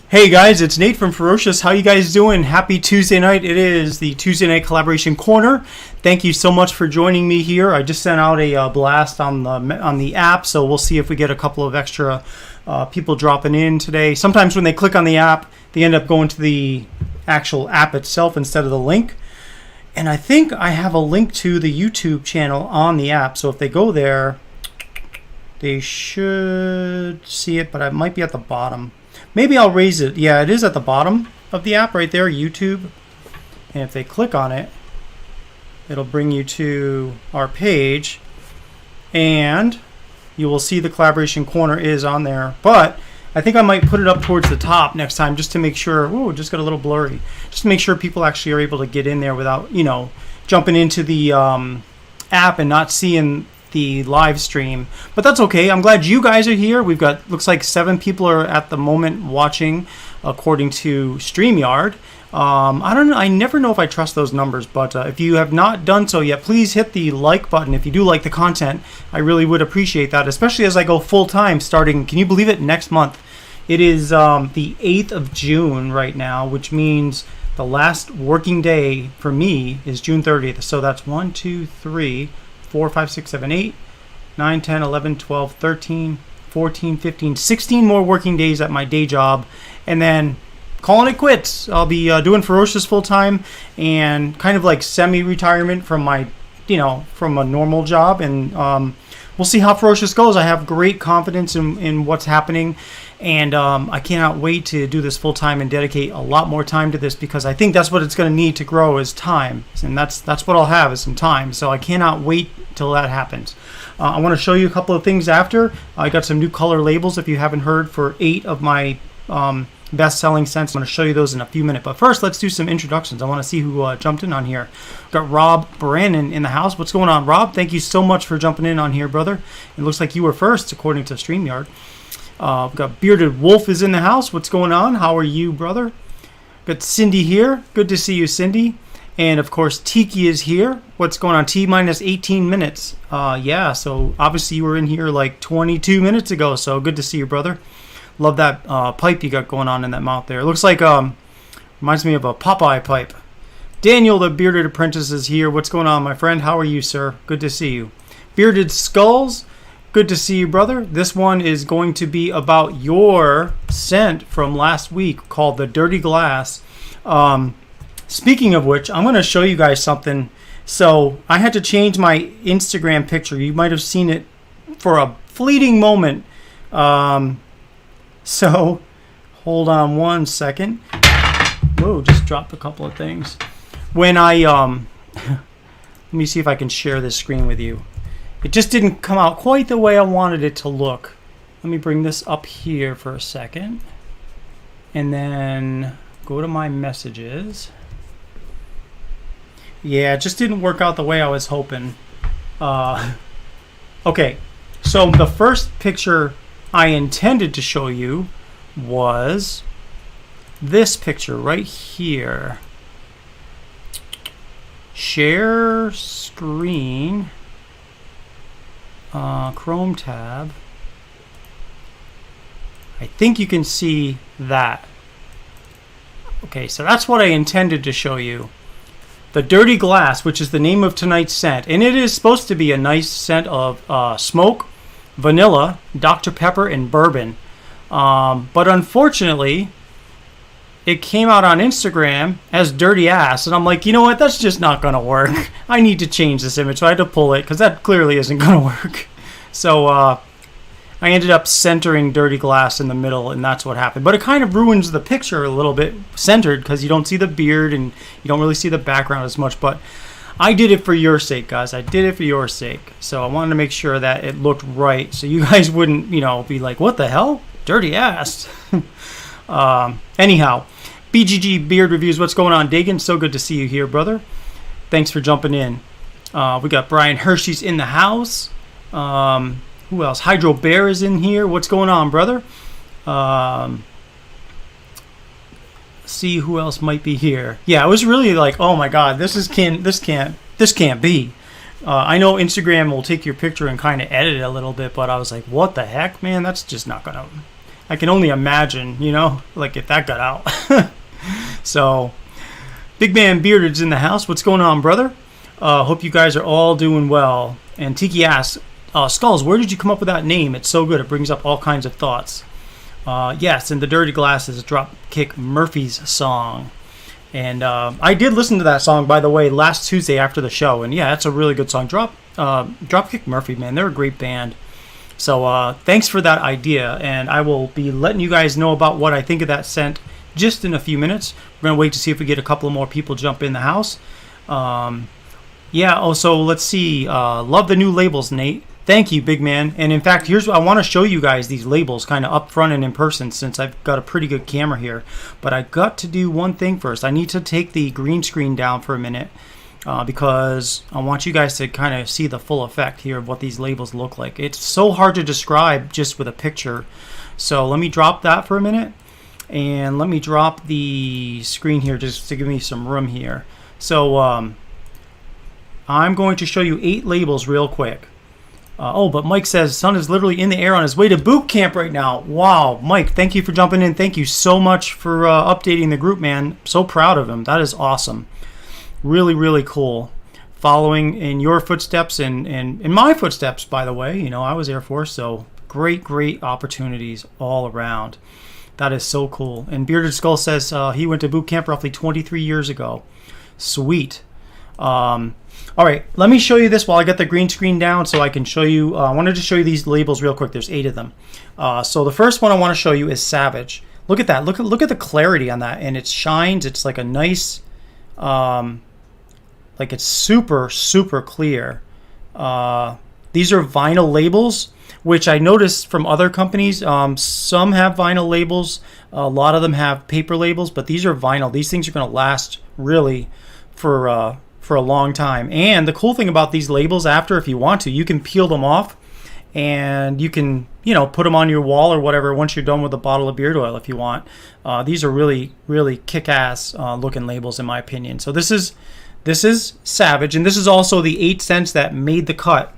Hey guys, it's Nate from Ferocious. How you guys doing? Happy Tuesday night. It is the Tuesday Night Collaboration Corner. Thank you so much for joining me here. I just sent out a blast on the app, so we'll see if we get a couple of extra people dropping in today. Sometimes when they click on the app, they end up going to the actual app itself instead of the link. And I think I have a link to the YouTube channel on the app, so if they go there, they should see it, but it might be at the bottom. Maybe I'll raise it. Yeah, it is at the bottom of the app right there, YouTube. And if they click on it, it'll bring you to our page. And you will see the Collaboration Corner is on there. But I think I might put it up towards the top next time just to make sure. Ooh, it just got a little blurry. Just to make sure people actually are able to get in there without, jumping into the app and not seeing the live stream. But that's okay. I'm glad you guys are here. We've got, looks like 7 people are at the moment watching according to StreamYard. I don't know, I never know if I trust those numbers, but if you have not done so yet, please hit the like button if you do like the content. I really would appreciate that, especially as I go full time starting, can you believe it, next month. It is the 8th of June right now, which means the last working day for me is June 30th. So that's 1, 2, 3, 4, 5, 6, 7, 8, 9, 10, 11, 12, 13, 14, 15, 16 more working days at my day job. And then calling it quits. I'll be doing Ferocious full time and kind of like semi-retirement from my, from a normal job. And we'll see how Ferocious goes. I have great confidence in what's happening. And I cannot wait to do this full time and dedicate a lot more time to this, because I think that's what it's going to need to grow is time. And that's what I'll have is some time. So I cannot wait till that happens. I want to show you a couple of things after. I got some new color labels if you haven't heard for 8 of my best-selling scents. I'm going to show you those in a few minutes. But first, let's do some introductions. I want to see who jumped in on here. Got Rob Brandon in the house. What's going on, Rob? Thank you so much for jumping in on here, brother. It looks like you were first, according to StreamYard. We've got Bearded Wolf is in the house. What's going on? How are you, brother? Got Cindy here. Good to see you, Cindy. And, of course, Tiki is here. What's going on? T-minus 18 minutes. Yeah, so obviously you were in here like 22 minutes ago, so good to see you, brother. Love that pipe you got going on in that mouth there. It looks like, reminds me of a Popeye pipe. Daniel, the Bearded Apprentice, is here. What's going on, my friend? How are you, sir? Good to see you. Bearded Skulls. Good to see you, brother. This one is going to be about your scent from last week called the Dirty Glass. Speaking of which, I'm going to show you guys something. So I had to change my Instagram picture. You might have seen it for a fleeting moment. So hold on one second. Whoa, just dropped a couple of things. When I, let me see if I can share this screen with you. It just didn't come out quite the way I wanted it to look. Let me bring this up here for a second. And then go to my messages. Yeah, it just didn't work out the way I was hoping. Okay, so the first picture I intended to show you was this picture right here. Share screen. Chrome tab. I think you can see that. Okay, so that's what I intended to show you. The Dirty Glass, which is the name of tonight's scent. And it is supposed to be a nice scent of smoke, vanilla, Dr. Pepper, and bourbon. But unfortunately, it came out on Instagram as Dirty Ass. And I'm like, you know what? That's just not going to work. I need to change this image. So I had to pull it because that clearly isn't going to work. So I ended up centering Dirty Glass in the middle, and that's what happened. But it kind of ruins the picture a little bit, centered, because you don't see the beard and you don't really see the background as much. But I did it for your sake, guys. I did it for your sake. So I wanted to make sure that it looked right, so you guys wouldn't, be like, what the hell? Dirty Ass. Anyhow, BGG Beard Reviews, what's going on, Dagan? So good to see you here, brother. Thanks for jumping in. We got Brian Hershey's in the house. Who else? Hydro Bear is in here. What's going on, brother? See who else might be here. Yeah, I was really like, oh my God, this can't be. I know Instagram will take your picture and kind of edit it a little bit, but I was like, what the heck, man? That's just not gonna. I can only imagine, you know, like if that got out. So, Big Man Bearded's in the house. What's going on, brother? Hope you guys are all doing well. And Tiki asks, Skulls, where did you come up with that name? It's so good. It brings up all kinds of thoughts. Yes, and The Dirty Glass is Dropkick Murphy's song. And I did listen to that song, by the way, last Tuesday after the show. And yeah, it's a really good song. Dropkick Murphy, man, they're a great band. So thanks for that idea. And I will be letting you guys know about what I think of that scent just in a few minutes. We're going to wait to see if we get a couple more people jump in the house. Yeah, also, let's see. Love the new labels, Nate. Thank you, big man. And in fact, here's what I want to show you guys, these labels kind of up front and in person, since I've got a pretty good camera here. But I got to do one thing first. I need to take the green screen down for a minute because I want you guys to kind of see the full effect here of what these labels look like. It's so hard to describe just with a picture. So let me drop that for a minute. And let me drop the screen here just to give me some room here. So I'm going to show you 8 labels real quick. But Mike says, son is literally in the air on his way to boot camp right now. Wow, Mike, thank you for jumping in. Thank you so much for updating the group, man. So proud of him. That is awesome. Really, really cool. Following in your footsteps and in my footsteps, by the way. You know, I was Air Force, so great, great opportunities all around. That is so cool. And Bearded Skull says he went to boot camp roughly 23 years ago. Sweet. All right, let me show you this while I get the green screen down so I can show you. I wanted to show you these labels real quick. There's 8 of them. So the first one I want to show you is Savage. Look at that. Look at the clarity on that, and it shines. It's like a nice, like it's super, super clear. These are vinyl labels, which I noticed from other companies. Some have vinyl labels. A lot of them have paper labels, but these are vinyl. These things are going to last really for a long time. And the cool thing about these labels, after, if you want to, you can peel them off and you can, you know, put them on your wall or whatever once you're done with a bottle of beard oil if you want. These are really, really kick-ass looking labels in my opinion. So this is Savage, and this is also the 8 cents that made the cut.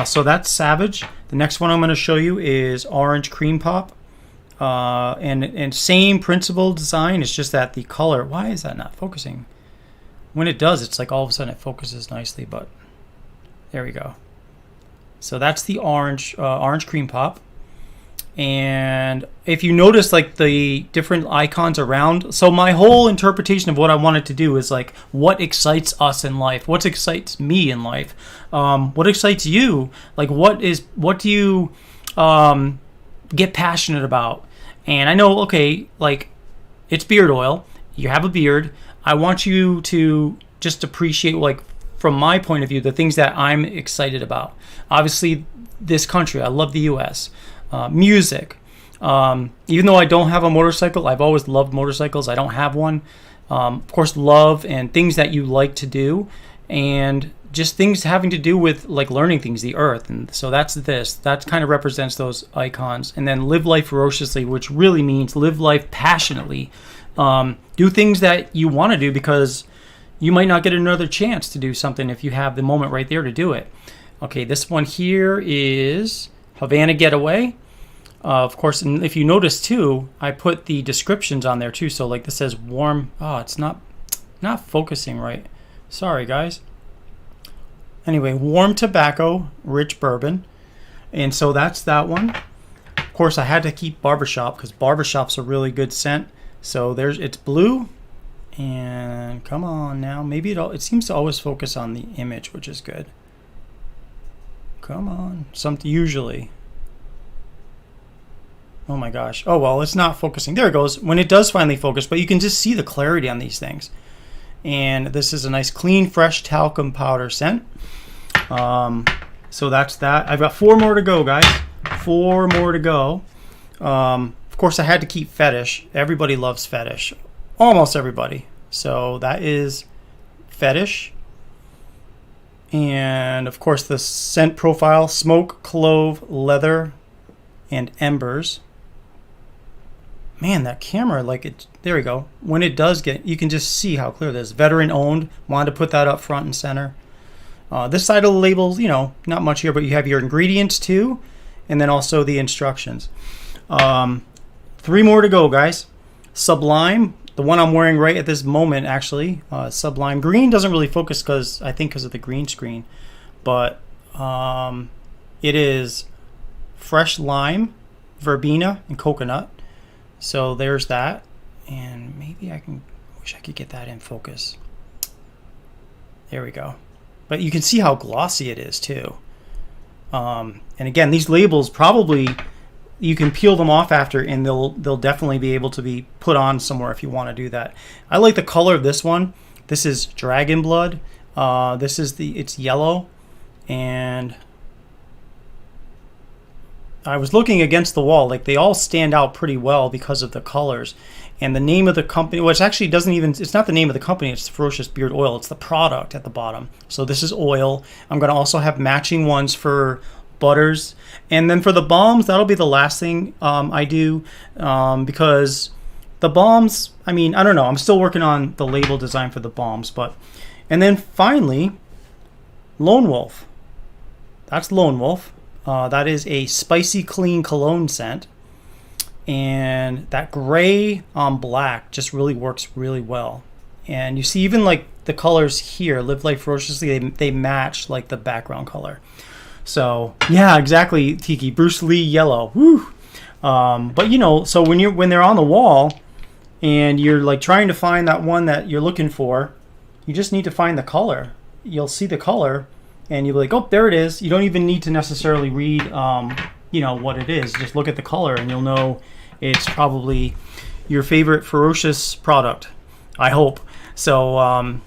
So that's Savage. The next one I'm going to show you is Orange Cream Pop. And same principle design. It's just that the color, why is that not focusing? When it does, it's like all of a sudden it focuses nicely, but there we go. So that's the orange cream pop. And if you notice, like the different icons around, so my whole interpretation of what I wanted to do is like, what excites us in life? What excites me in life? What excites you? Like, what do you get passionate about? And I know, okay, like it's beard oil. You have a beard. I want you to just appreciate, like, from my point of view, the things that I'm excited about. Obviously, this country, I love the U.S. Music. Even though I don't have a motorcycle, I've always loved motorcycles. I don't have one. Of course, love and things that you like to do. And just things having to do with, like, learning things, the earth. And so that's this. That kind of represents those icons. And then live life ferociously, which really means live life passionately. Do things that you want to do because you might not get another chance to do something if you have the moment right there to do it. Okay, this one here is Havana Getaway. Of course, and if you notice too, I put the descriptions on there too. So like this says warm. Oh, it's not focusing right. Sorry, guys. Anyway, warm tobacco, rich bourbon. And so that's that one. Of course, I had to keep Barbershop because Barbershop's a really good scent. So it's blue, and come on now. Maybe it seems to always focus on the image, which is good. Come on, usually. Oh my gosh. Oh well, it's not focusing. There it goes. When it does finally focus, but you can just see the clarity on these things. And this is a nice, clean, fresh talcum powder scent. So that's that. I've got 4 more to go, guys. 4 more to go. Of course, I had to keep Fetish. Everybody loves Fetish. Almost everybody. So that is Fetish. And, of course, the scent profile, smoke, clove, leather, and embers. Man, that camera, like it, there we go. When it does get, you can just see how clear this is. Veteran owned. Wanted to put that up front and center. This side of the labels, you know, not much here, but you have your ingredients too. And then also the instructions. 3 more to go, guys. Sublime, the one I'm wearing right at this moment, actually. Sublime green doesn't really focus because of the green screen, but it is fresh lime, verbena, and coconut. So there's that, and maybe wish I could get that in focus. There we go. But you can see how glossy it is too. And again, these labels probably, you can peel them off after, and they'll definitely be able to be put on somewhere if you want to do that. I like the color of this one. This is Dragon Blood. It's yellow, and I was looking against the wall. Like, they all stand out pretty well because of the colors. And the name of the company, which actually it's not the name of the company, it's Ferocious Beard Oil. It's the product at the bottom. So this is oil. I'm going to also have matching ones for butters. And then for the balms, that'll be the last thing I do, because the balms, I don't know. I'm still working on the label design for the balms. And then finally, Lone Wolf. That's Lone Wolf. That is a spicy clean cologne scent. And that gray on black just really works really well. And you see, even like the colors here, Live Life Ferociously, they match like the background color. So yeah, exactly, Tiki. Bruce Lee yellow. Woo. But so when they're on the wall and you're like trying to find that one that you're looking for, you just need to find the color. You'll see the color and you'll be like, oh, there it is. You don't even need to necessarily read what it is. Just look at the color and you'll know it's probably your favorite Ferocious product, I hope. So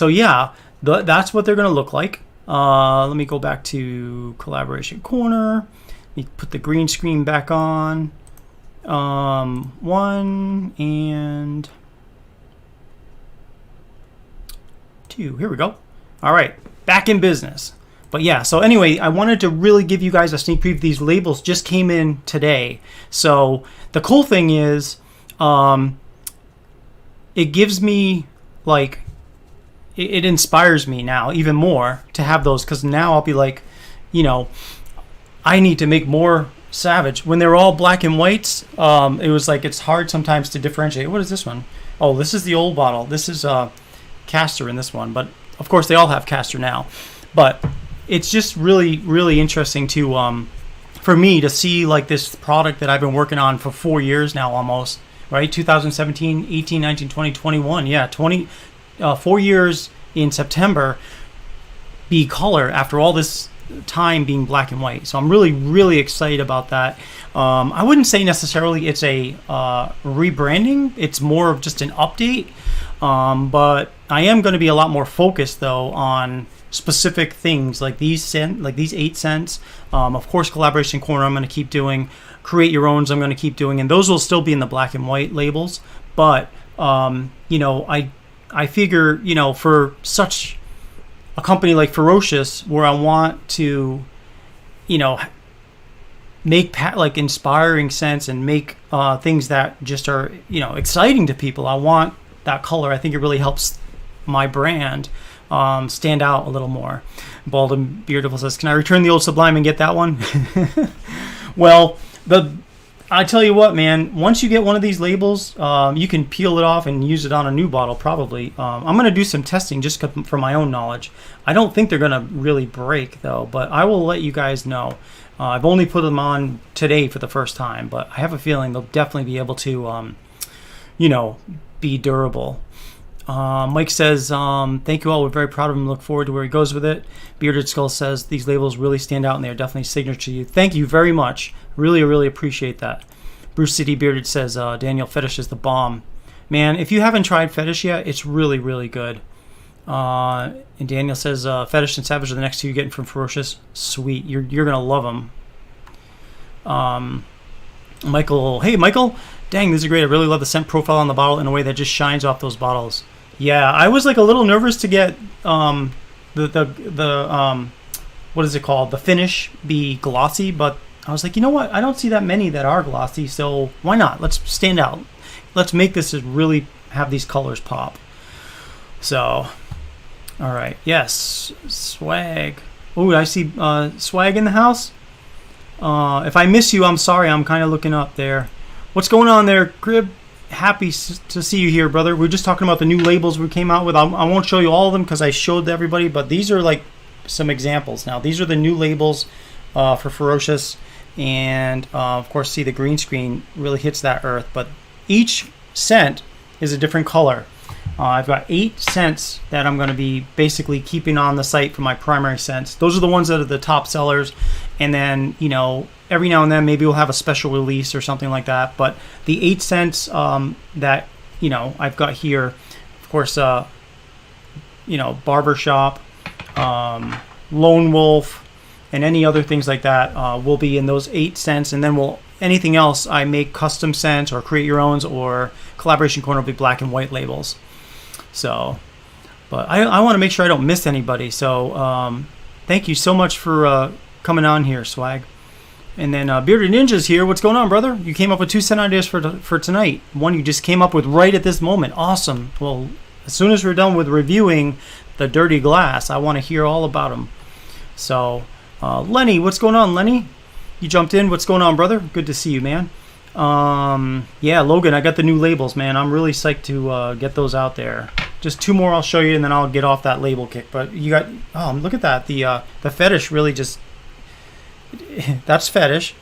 yeah, that's what they're going to look like. Let me go back to Collaboration Corner. Let me put the green screen back on. 1 and 2. Here we go. All right, back in business. But yeah, so anyway, I wanted to really give you guys a sneak preview. These labels just came in today. So the cool thing is, it gives me like, it inspires me now even more to have those, because now I'll be like, I need to make more Savage. When they're all black and whites, it was like, it's hard sometimes to differentiate. What is this one? Oh, this is the old bottle. This is castor in this one, but of course they all have castor now. But it's just really, really interesting to, for me to see like this product that I've been working on for 4 years now almost, right? 2017, 18, 19, 20, 21. Yeah, 4 years in September, be color after all this time being black and white. So I'm really, really excited about that. I wouldn't say necessarily it's a rebranding. It's more of just an update. But I am going to be a lot more focused though on specific things like these 8 cents. Of course, Collaboration Corner I'm going to keep doing. Create Your Owns I'm going to keep doing, and those will still be in the black and white labels. But I figure, for such a company like Ferocious, where I want to, make like inspiring sense and make things that just are, exciting to people. I want that color. I think it really helps my brand stand out a little more. Bald and Beautiful says, can I return the old Sublime and get that one? Well, I tell you what, man, once you get one of these labels, you can peel it off and use it on a new bottle probably. I'm going to do some testing just for my own knowledge. I don't think they're going to really break though, but I will let you guys know. I've only put them on today for the first time, but I have a feeling they'll definitely be able to, be durable. Mike says, thank you all. We're very proud of him. Look forward to where he goes with it. Bearded Skull says, these labels really stand out and they are definitely signature to you. Thank you very much. Really, really appreciate that. Bruce City Bearded says, Daniel, Fetish is the bomb. Man, if you haven't tried Fetish yet, it's really, really good. And Daniel says, Fetish and Savage are the next two you're getting from Ferocious. Sweet. You're going to love them. Michael, hey, Michael. Dang, this is great. I really love the scent profile on the bottle in a way that just shines off those bottles. Yeah, I was like a little nervous to get the what is it called? The finish be glossy, but I was like, you know what? I don't see that many that are glossy, so why not? Let's stand out. Let's make this really have these colors pop. So, all right. Yes, swag. Oh, I see swag in the house. If I miss you, I'm sorry. I'm kind of looking up there. What's going on there, Crib? Happy to see you here, brother. We're just talking about the new labels we came out with. I won't show you all of them because I showed everybody, but these are like some examples. Now, these are the new labels for Ferocious, and of course, see the green screen really hits that earth, but each scent is a different color. I've got 8 scents that I'm going to be basically keeping on the site for my primary scents. Those are the ones that are the top sellers, and then, you know, every now and then maybe we'll have a special release or something like that. But the 8 scents that, you know, I've got here, of course, you know, Barbershop, Lone Wolf, and any other things like that will be in those 8 scents. And then anything else I make custom scents or create your owns, or Collaboration Corner will be black and white labels. So, but I want to make sure I don't miss anybody. So thank you so much for coming on here, Swag. And then Bearded Ninja's here. What's going on, brother? You came up with 2 scent ideas for tonight. One you just came up with right at this moment. Awesome. Well, as soon as we're done with reviewing the Dirty Glass, I want to hear all about them. So, Lenny, what's going on, Lenny? You jumped in. What's going on, brother? Good to see you, man. Yeah, Logan, I got the new labels, man. I'm really psyched to get those out there. Just 2 more I'll show you, and then I'll get off that label kick. But you got, look at that. The fetish really just, that's fetish,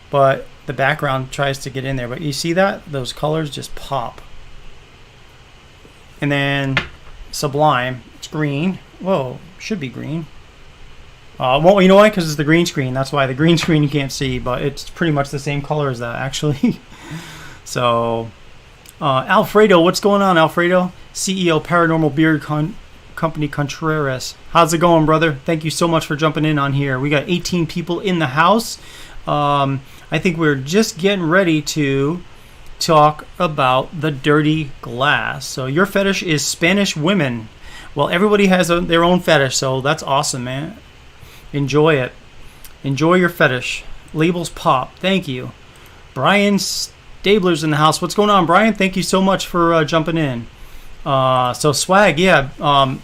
but the background tries to get in there. But you see that? Those colors just pop. And then Sublime, it's green. Whoa, should be green. Well, you know why? Because it's the green screen. That's why the green screen you can't see, but it's pretty much the same color as that, actually. So, Alfredo, what's going on, Alfredo? CEO Paranormal Beard Company Contreras. How's it going, brother? Thank you so much for jumping in on here. We got 18 people in the house. I think we're just getting ready to talk about the Dirty Glass. So your fetish is Spanish women. Well, everybody has their own fetish, so that's awesome, man. Enjoy it. Enjoy your fetish. Labels pop. Thank you. Brian Stabler's in the house. What's going on, Brian? Thank you so much for jumping in. So Swag, yeah.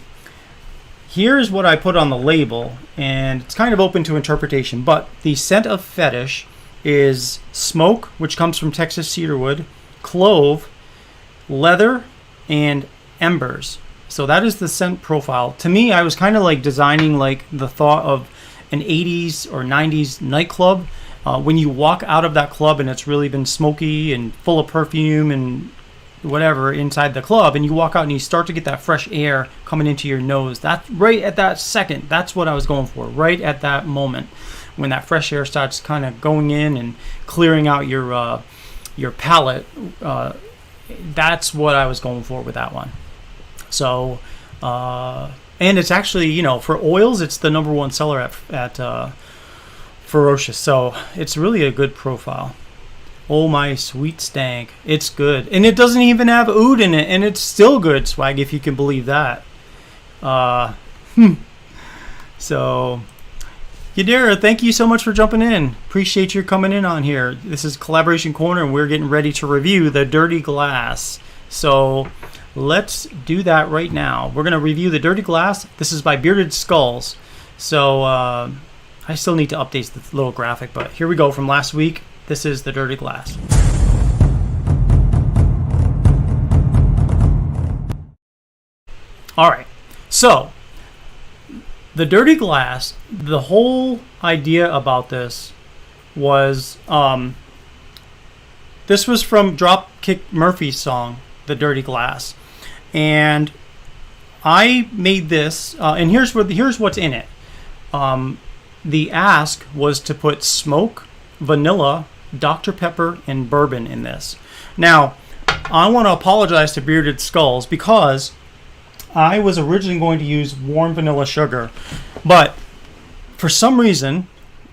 Here's what I put on the label, and it's kind of open to interpretation, but the scent of fetish is smoke, which comes from Texas cedarwood, clove, leather, and embers. So that is the scent profile. To me, I was kind of like designing like the thought of an 80s or 90s nightclub. When you walk out of that club and it's really been smoky and full of perfume and whatever inside the club, and you walk out and you start to get that fresh air coming into your nose. That's right at that second. That's what I was going for. Right at that moment when that fresh air starts kind of going in and clearing out your palate. That's what I was going for with that one. So, and it's actually, you know, for oils, it's the #1 seller at Ferocious. So it's really a good profile. Oh my sweet stank. It's good. And it doesn't even have oud in it, and it's still good, Swag, if you can believe that. So, Yadira, thank you so much for jumping in. Appreciate your coming in on here. This is Collaboration Corner, and we're getting ready to review the Dirty Glass. So let's do that right now. We're going to review the Dirty Glass. This is by Bearded Skulls. So I still need to update the little graphic, but here we go from last week. This is the Dirty Glass. All right. So the Dirty Glass, the whole idea about this was, this was from Dropkick Murphy's song, The Dirty Glass. And I made this, and here's what's in it. The ask was to put smoke, vanilla, Dr. Pepper, and bourbon in this. Now, I want to apologize to Bearded Skulls because I was originally going to use warm vanilla sugar, but for some reason,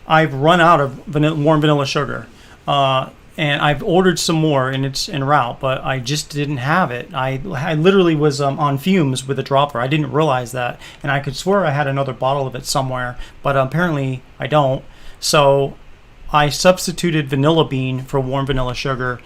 I've run out of warm vanilla sugar. And I've ordered some more, and it's en route, but I just didn't have it. I literally was on fumes with a dropper. I didn't realize that, and I could swear I had another bottle of it somewhere, but apparently I don't. So I substituted vanilla bean for warm vanilla sugar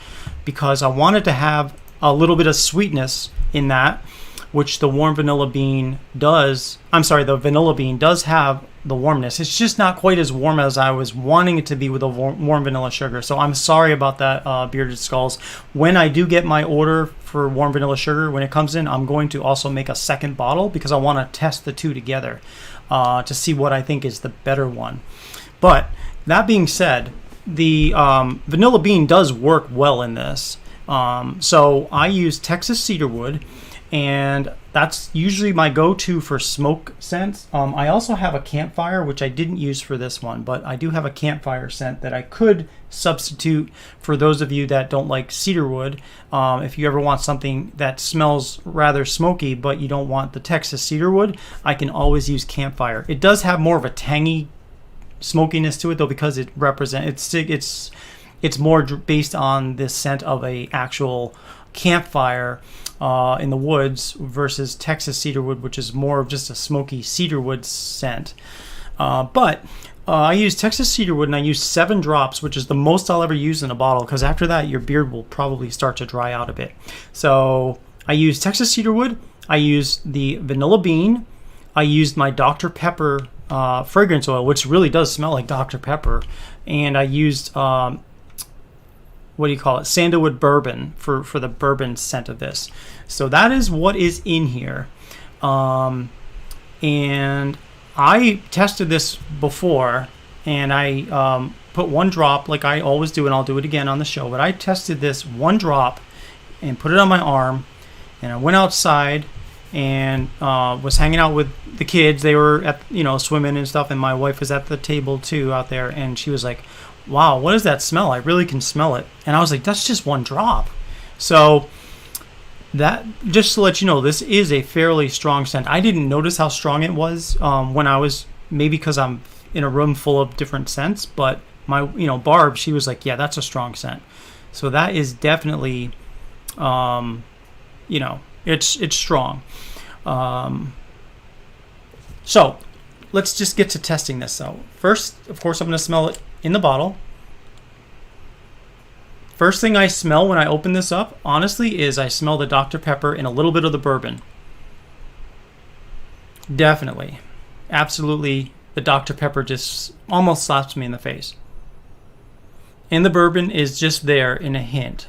because I wanted to have a little bit of sweetness in that, which the warm vanilla bean does. I'm sorry, the vanilla bean does have the warmness. It's just not quite as warm as I was wanting it to be with a warm vanilla sugar. So I'm sorry about that, Bearded Skulls. When I do get my order for warm vanilla sugar, when it comes in, I'm going to also make a second bottle because I want to test the two together to see what I think is the better one. But that being said, the vanilla bean does work well in this. So I use Texas cedarwood, and that's usually my go-to for smoke scents. I also have a campfire, which I didn't use for this one, but I do have a campfire scent that I could substitute for those of you that don't like cedarwood. If you ever want something that smells rather smoky, but you don't want the Texas cedarwood, I can always use campfire. It does have more of a tangy smokiness to it, though, because it represents it's more based on the scent of a actual campfire in the woods versus Texas cedarwood, which is more of just a smoky cedarwood scent. But I use Texas cedarwood, and I use 7 drops, which is the most I'll ever use in a bottle, because after that your beard will probably start to dry out a bit. So I use Texas cedarwood, I use the vanilla bean, I used my Dr. Pepper fragrance oil, which really does smell like Dr. Pepper, and I used sandalwood bourbon for the bourbon scent of this. So that is what is in here. And I tested this before, and I put 1 drop, like I always do, and I'll do it again on the show, but I tested this 1 drop and put it on my arm, and I went outside and was hanging out with the kids. They were at swimming and stuff, and my wife was at the table too out there, and she was like, wow, what is that smell? I really can smell it. And I was like, that's just 1 drop. So that, just to let you know, this is a fairly strong scent. I didn't notice how strong it was when I was, maybe because I'm in a room full of different scents, but my Barb, she was like, yeah, that's a strong scent. So that is definitely it's strong. So let's just get to testing this. So first, of course, I'm going to smell it in the bottle. First thing I smell when I open this up, honestly, is I smell the Dr. Pepper and a little bit of the bourbon. Definitely. Absolutely. The Dr. Pepper just almost slaps me in the face. And the bourbon is just there in a hint.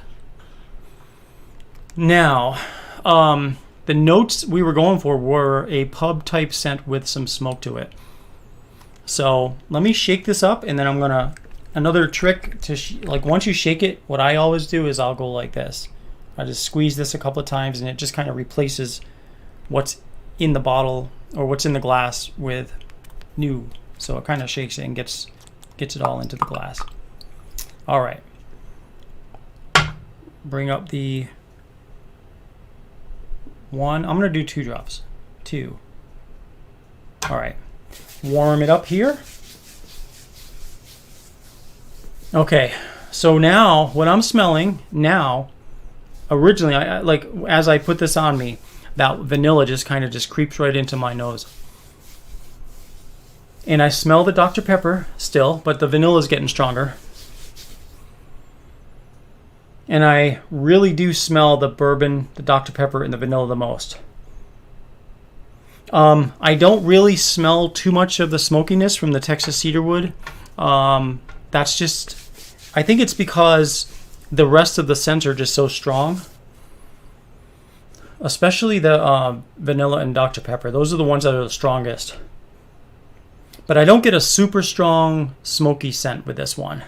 Now, the notes we were going for were a pub type scent with some smoke to it. So let me shake this up, and then I'm gonna, another trick to once you shake it, what I always do is I'll go like this. I just squeeze this a couple of times, and it just kind of replaces what's in the bottle or what's in the glass with new. So it kind of shakes it and gets it all into the glass. All right. Bring up the 1. I'm gonna do 2 drops. 2. All right. Warm it up here. Okay, so now what I'm smelling now, originally, I like as I put this on me, that vanilla just kind of just creeps right into my nose. And I smell the Dr. Pepper still, but the vanilla is getting stronger. And I really do smell the bourbon, the Dr. Pepper, and the vanilla the most. I don't really smell too much of the smokiness from the Texas cedarwood. That's just, I think it's because the rest of the scents are just so strong. Especially the vanilla and Dr. Pepper. Those are the ones that are the strongest. But I don't get a super strong smoky scent with this one.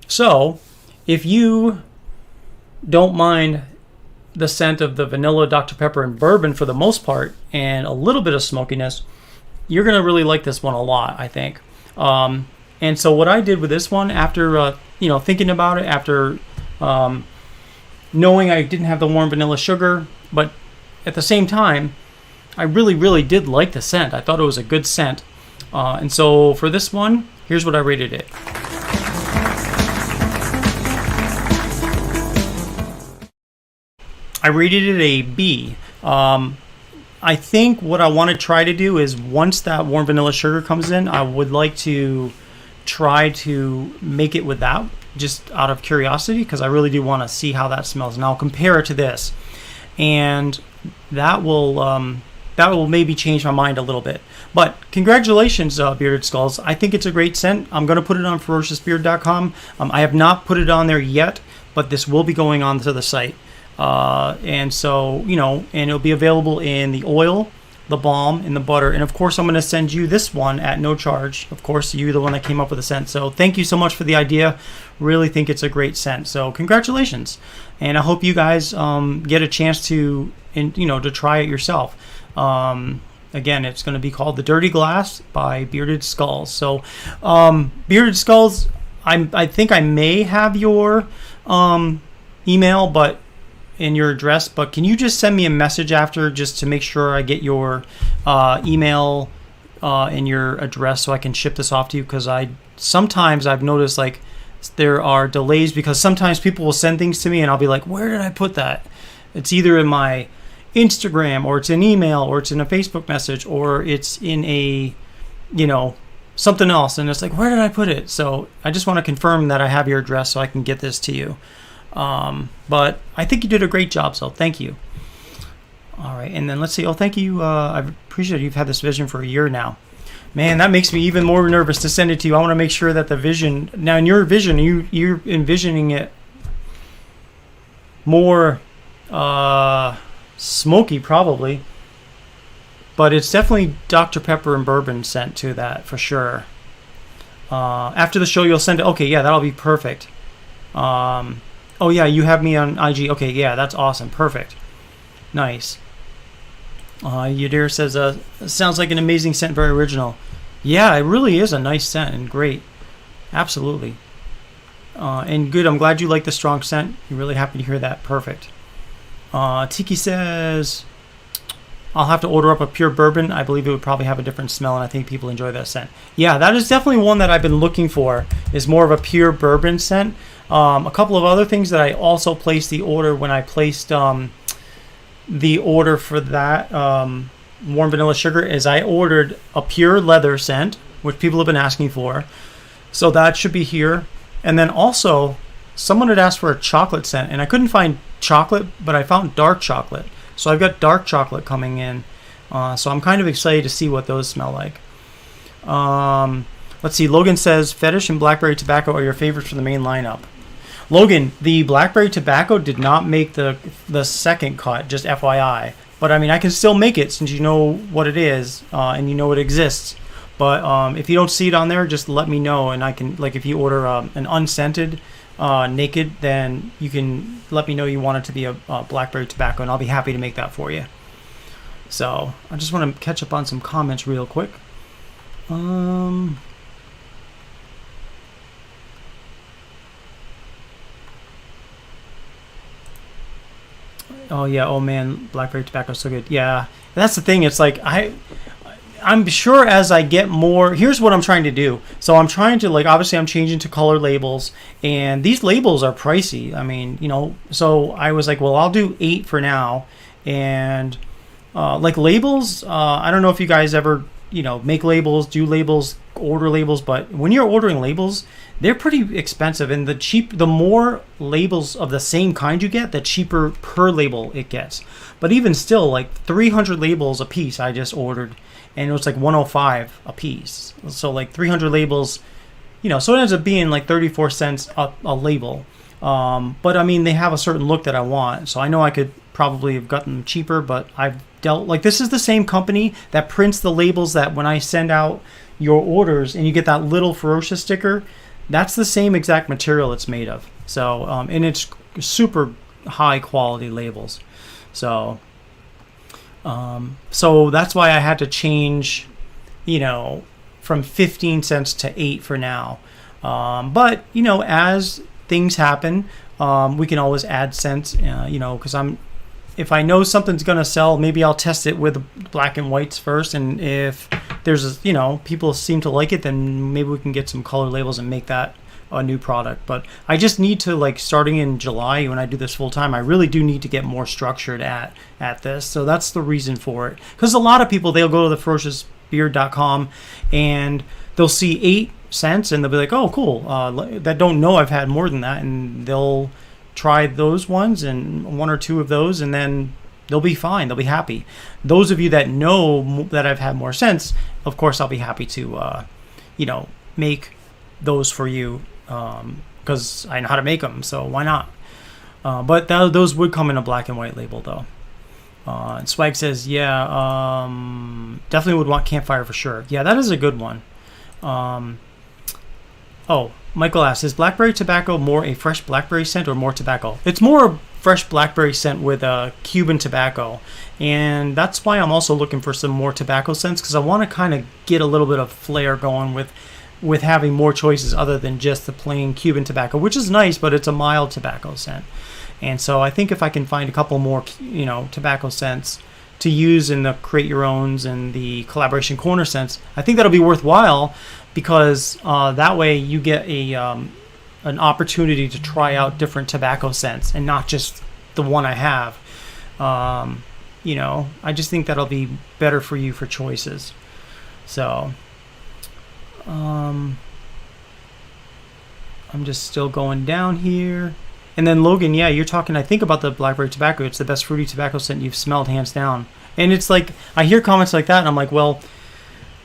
So, if you don't mind the scent of the vanilla, Dr. Pepper, and bourbon for the most part, and a little bit of smokiness, you're going to really like this one a lot, I think. And so what I did with this one, after thinking about it, after knowing I didn't have the warm vanilla sugar, but at the same time, I really, really did like the scent. I thought it was a good scent. And so for this one, here's what I rated it. I rated it a B. I think what I want to try to do is once that warm vanilla sugar comes in, I would like to try to make it with that, just out of curiosity, because I really do want to see how that smells. And I'll compare it to this. And that will that will maybe change my mind a little bit. But congratulations, Bearded Skulls. I think it's a great scent. I'm going to put it on ferociousbeard.com. I have not put it on there yet, but this will be going on to the site. And so, and it'll be available in the oil, the balm, and the butter. And of course, I'm going to send you this one at no charge. Of course, you're the one that came up with the scent. So thank you so much for the idea. Really think it's a great scent. So congratulations. And I hope you guys get a chance to try it yourself. Again, it's going to be called The Dirty Glass by Bearded Skulls. So Bearded Skulls, I think I may have your email, but in your address, but can you just send me a message after just to make sure I get your email and your address so I can ship this off to you? Because sometimes I've noticed like there are delays because sometimes people will send things to me and I'll be like, where did I put that? It's either in my Instagram or it's an email or it's in a Facebook message or it's in a something else, and it's like, where did I put it? So I just want to confirm that I have your address so I can get this to you. But I think you did a great job, so thank you. All right, and then let's see. Oh, thank you. I appreciate you've had this vision for a year now. Man, that makes me even more nervous to send it to you. I want to make sure that the vision, now in your vision, you're envisioning it more smoky probably, but it's definitely Dr. Pepper and bourbon scent to that for sure. After the show, you'll send it. Okay, yeah, that'll be perfect. Oh yeah, you have me on IG. Okay, yeah, that's awesome. Perfect. Nice. Yadir says, sounds like an amazing scent, very original. Yeah, it really is a nice scent and great. Absolutely. And good, I'm glad you like the strong scent. You're really happy to hear that. Perfect. Tiki says, I'll have to order up a pure bourbon. I believe it would probably have a different smell, and I think people enjoy that scent. Yeah, that is definitely one that I've been looking for, is more of a pure bourbon scent. A couple of other things that I also placed the order when I placed the order for that warm vanilla sugar is I ordered a pure leather scent, which people have been asking for. So that should be here. And then also, someone had asked for a chocolate scent, and I couldn't find chocolate, but I found dark chocolate. So I've got dark chocolate coming in. So I'm kind of excited to see what those smell like. Let's see. Logan says, Fetish and Blackberry Tobacco are your favorites for the main lineup. Logan, the Blackberry Tobacco did not make the second cut, just FYI. But I mean, I can still make it since you know what it is and you know it exists. But if you don't see it on there, just let me know, and I can, like, if you order an unscented naked, then you can let me know you want it to be a Blackberry Tobacco, and I'll be happy to make that for you. So I just want to catch up on some comments real quick. Oh yeah, oh man, Blackberry Tobacco's so good. Yeah, that's the thing. It's like I'm sure as I get more, here's what I'm trying to do. So I'm trying to, like, obviously I'm changing to color labels, and these labels are pricey. I mean, so I was like, well, I'll do 8 for now. And like labels, I don't know if you guys ever, make labels, do labels, order labels, but when you're ordering labels, they're pretty expensive, and the more labels of the same kind you get, the cheaper per label it gets. But even still, like 300 labels a piece I just ordered, and it was like $105 a piece. So like 300 labels, so it ends up being like 34 cents a label. But I mean, they have a certain look that I want, so I know I could probably have gotten them cheaper, but I've dealt, like, this is the same company that prints the labels that when I send out your orders and you get that little Ferocious sticker, that's the same exact material it's made of. So and it's super high quality labels. So so that's why I had to change, from 15 cents to 8 for now. But as things happen, we can always add cents, because if I know something's going to sell, maybe I'll test it with black and whites first. And if there's, people seem to like it, then maybe we can get some color labels and make that a new product. But I just need to, like, starting in July when I do this full time, I really do need to get more structured at this. So that's the reason for it. Because a lot of people, they'll go to the ferociousbeard.com and they'll see 8 cents and they'll be like, oh, cool. That don't know I've had more than that. And they'll try those ones and 1 or 2 of those, and then they'll be fine. They'll be happy. Those of you that know that I've had more sense, of course, I'll be happy to, make those for you because I know how to make them. So why not? But those would come in a black and white label, though. And Swag says, yeah, definitely would want Campfire for sure. Yeah, that is a good one. Michael asks, is blackberry tobacco more a fresh blackberry scent or more tobacco? It's more fresh blackberry scent with Cuban tobacco. And that's why I'm also looking for some more tobacco scents, because I want to kind of get a little bit of flair going with having more choices other than just the plain Cuban tobacco, which is nice, but it's a mild tobacco scent. And so I think if I can find a couple more, tobacco scents to use in the Create Your Owns and the Collaboration Corner scents, I think that'll be worthwhile, because that way you get an opportunity to try out different tobacco scents and not just the one I have. I just think that'll be better for you for choices. So I'm just still going down here. And then Logan, yeah, you're talking, I think, about the blackberry tobacco. It's the best fruity tobacco scent you've smelled, hands down. And it's like, I hear comments like that, and I'm like, well,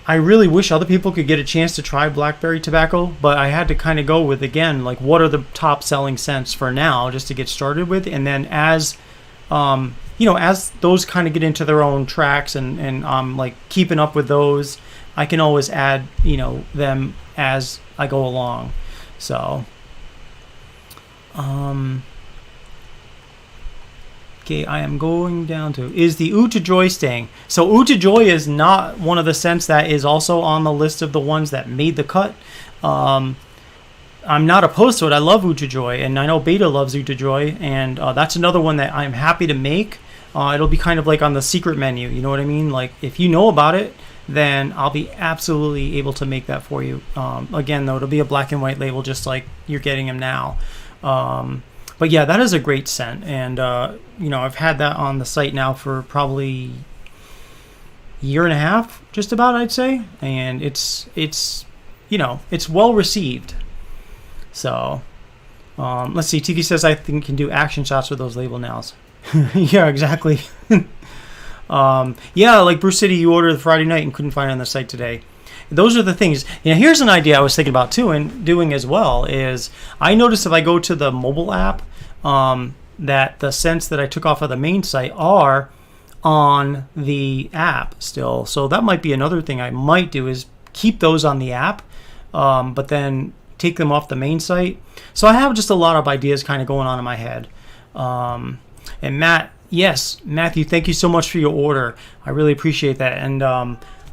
I really wish other people could get a chance to try blackberry tobacco, but I had to kind of go with, again, like, what are the top selling scents for now, just to get started with. And then as those kind of get into their own tracks and I'm like keeping up with those, I can always add, them as I go along. So, okay, I am going down to, is the Oud to Joy staying? So Oud to Joy is not one of the scents that is also on the list of the ones that made the cut. I'm not opposed to it. I love Oud to Joy, and I know Beta loves Oud to Joy, and that's another one that I'm happy to make. It'll be kind of like on the secret menu, you know what I mean? Like, if you know about it, then I'll be absolutely able to make that for you. Again, though, it'll be a black and white label, just like you're getting them now. But yeah, that is a great scent, and I've had that on the site now for probably a year and a half, just about, I'd say, and it's well received. So let's see. Tiki says I think can do action shots with those label nails. Yeah, exactly. Yeah, like Bruce City, you ordered Friday night and couldn't find it on the site today. Those are the things. Here's an idea I was thinking about too, and doing as well, is I noticed if I go to the mobile app, that the scents that I took off of the main site are on the app still. So that might be another thing I might do, is keep those on the app, but then take them off the main site. So I have just a lot of ideas kind of going on in my head. And Matt, yes, Matthew, thank you so much for your order. I really appreciate that. And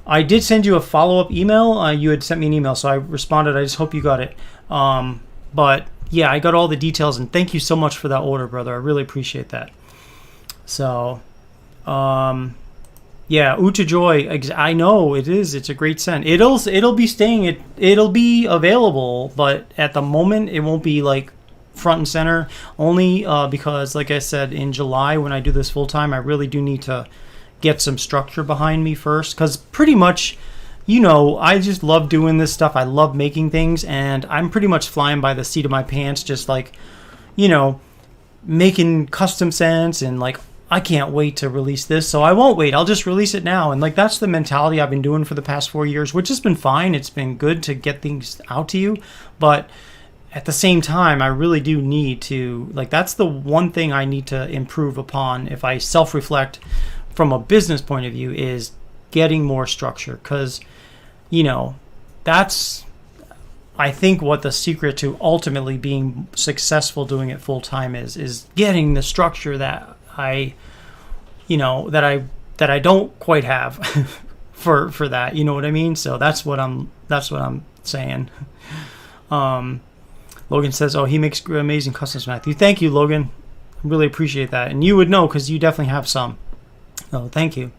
I did send you a follow-up email. You had sent me an email, so I responded. I just hope you got it. But yeah, I got all the details, and thank you so much for that order, brother. I really appreciate that. So, yeah, Oud to Joy. I know it is. It's a great scent. It'll be staying. It'll be available, but at the moment, it won't be like front and center. Only because, like I said, in July when I do this full time, I really do need to get some structure behind me first, because pretty much, I just love doing this stuff. I love making things, and I'm pretty much flying by the seat of my pants, just like, making custom scents, and like, I can't wait to release this, so I won't wait. I'll just release it now. And like, that's the mentality I've been doing for the past 4 years, which has been fine. It's been good to get things out to you, but at the same time, I really do need to, like, that's the one thing I need to improve upon if I self-reflect from a business point of view, is getting more structure, because that's, I think, what the secret to ultimately being successful doing it full time is getting the structure that I don't quite have for that, you know what I mean? So that's what I'm saying. Logan says, oh, he makes amazing customs, Matthew. Thank you, Logan. I really appreciate that. And you would know, because you definitely have some. Oh, thank you.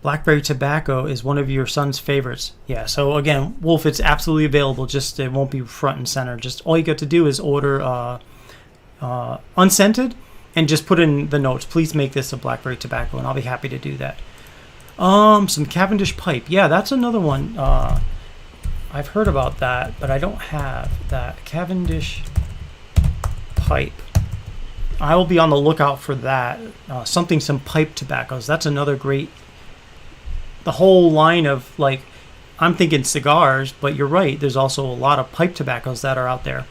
Blackberry tobacco is one of your son's favorites. Yeah, so again, Wolf, it's absolutely available. Just it won't be front and center. Just all you got to do is order unscented, and just put in the notes, please make this a blackberry tobacco, and I'll be happy to do that. Some Cavendish pipe. Yeah, that's another one. I've heard about that, but I don't have that Cavendish pipe. I will be on the lookout for that. Some pipe tobaccos. That's another great. The whole line of, like, I'm thinking cigars, but you're right. There's also a lot of pipe tobaccos that are out there.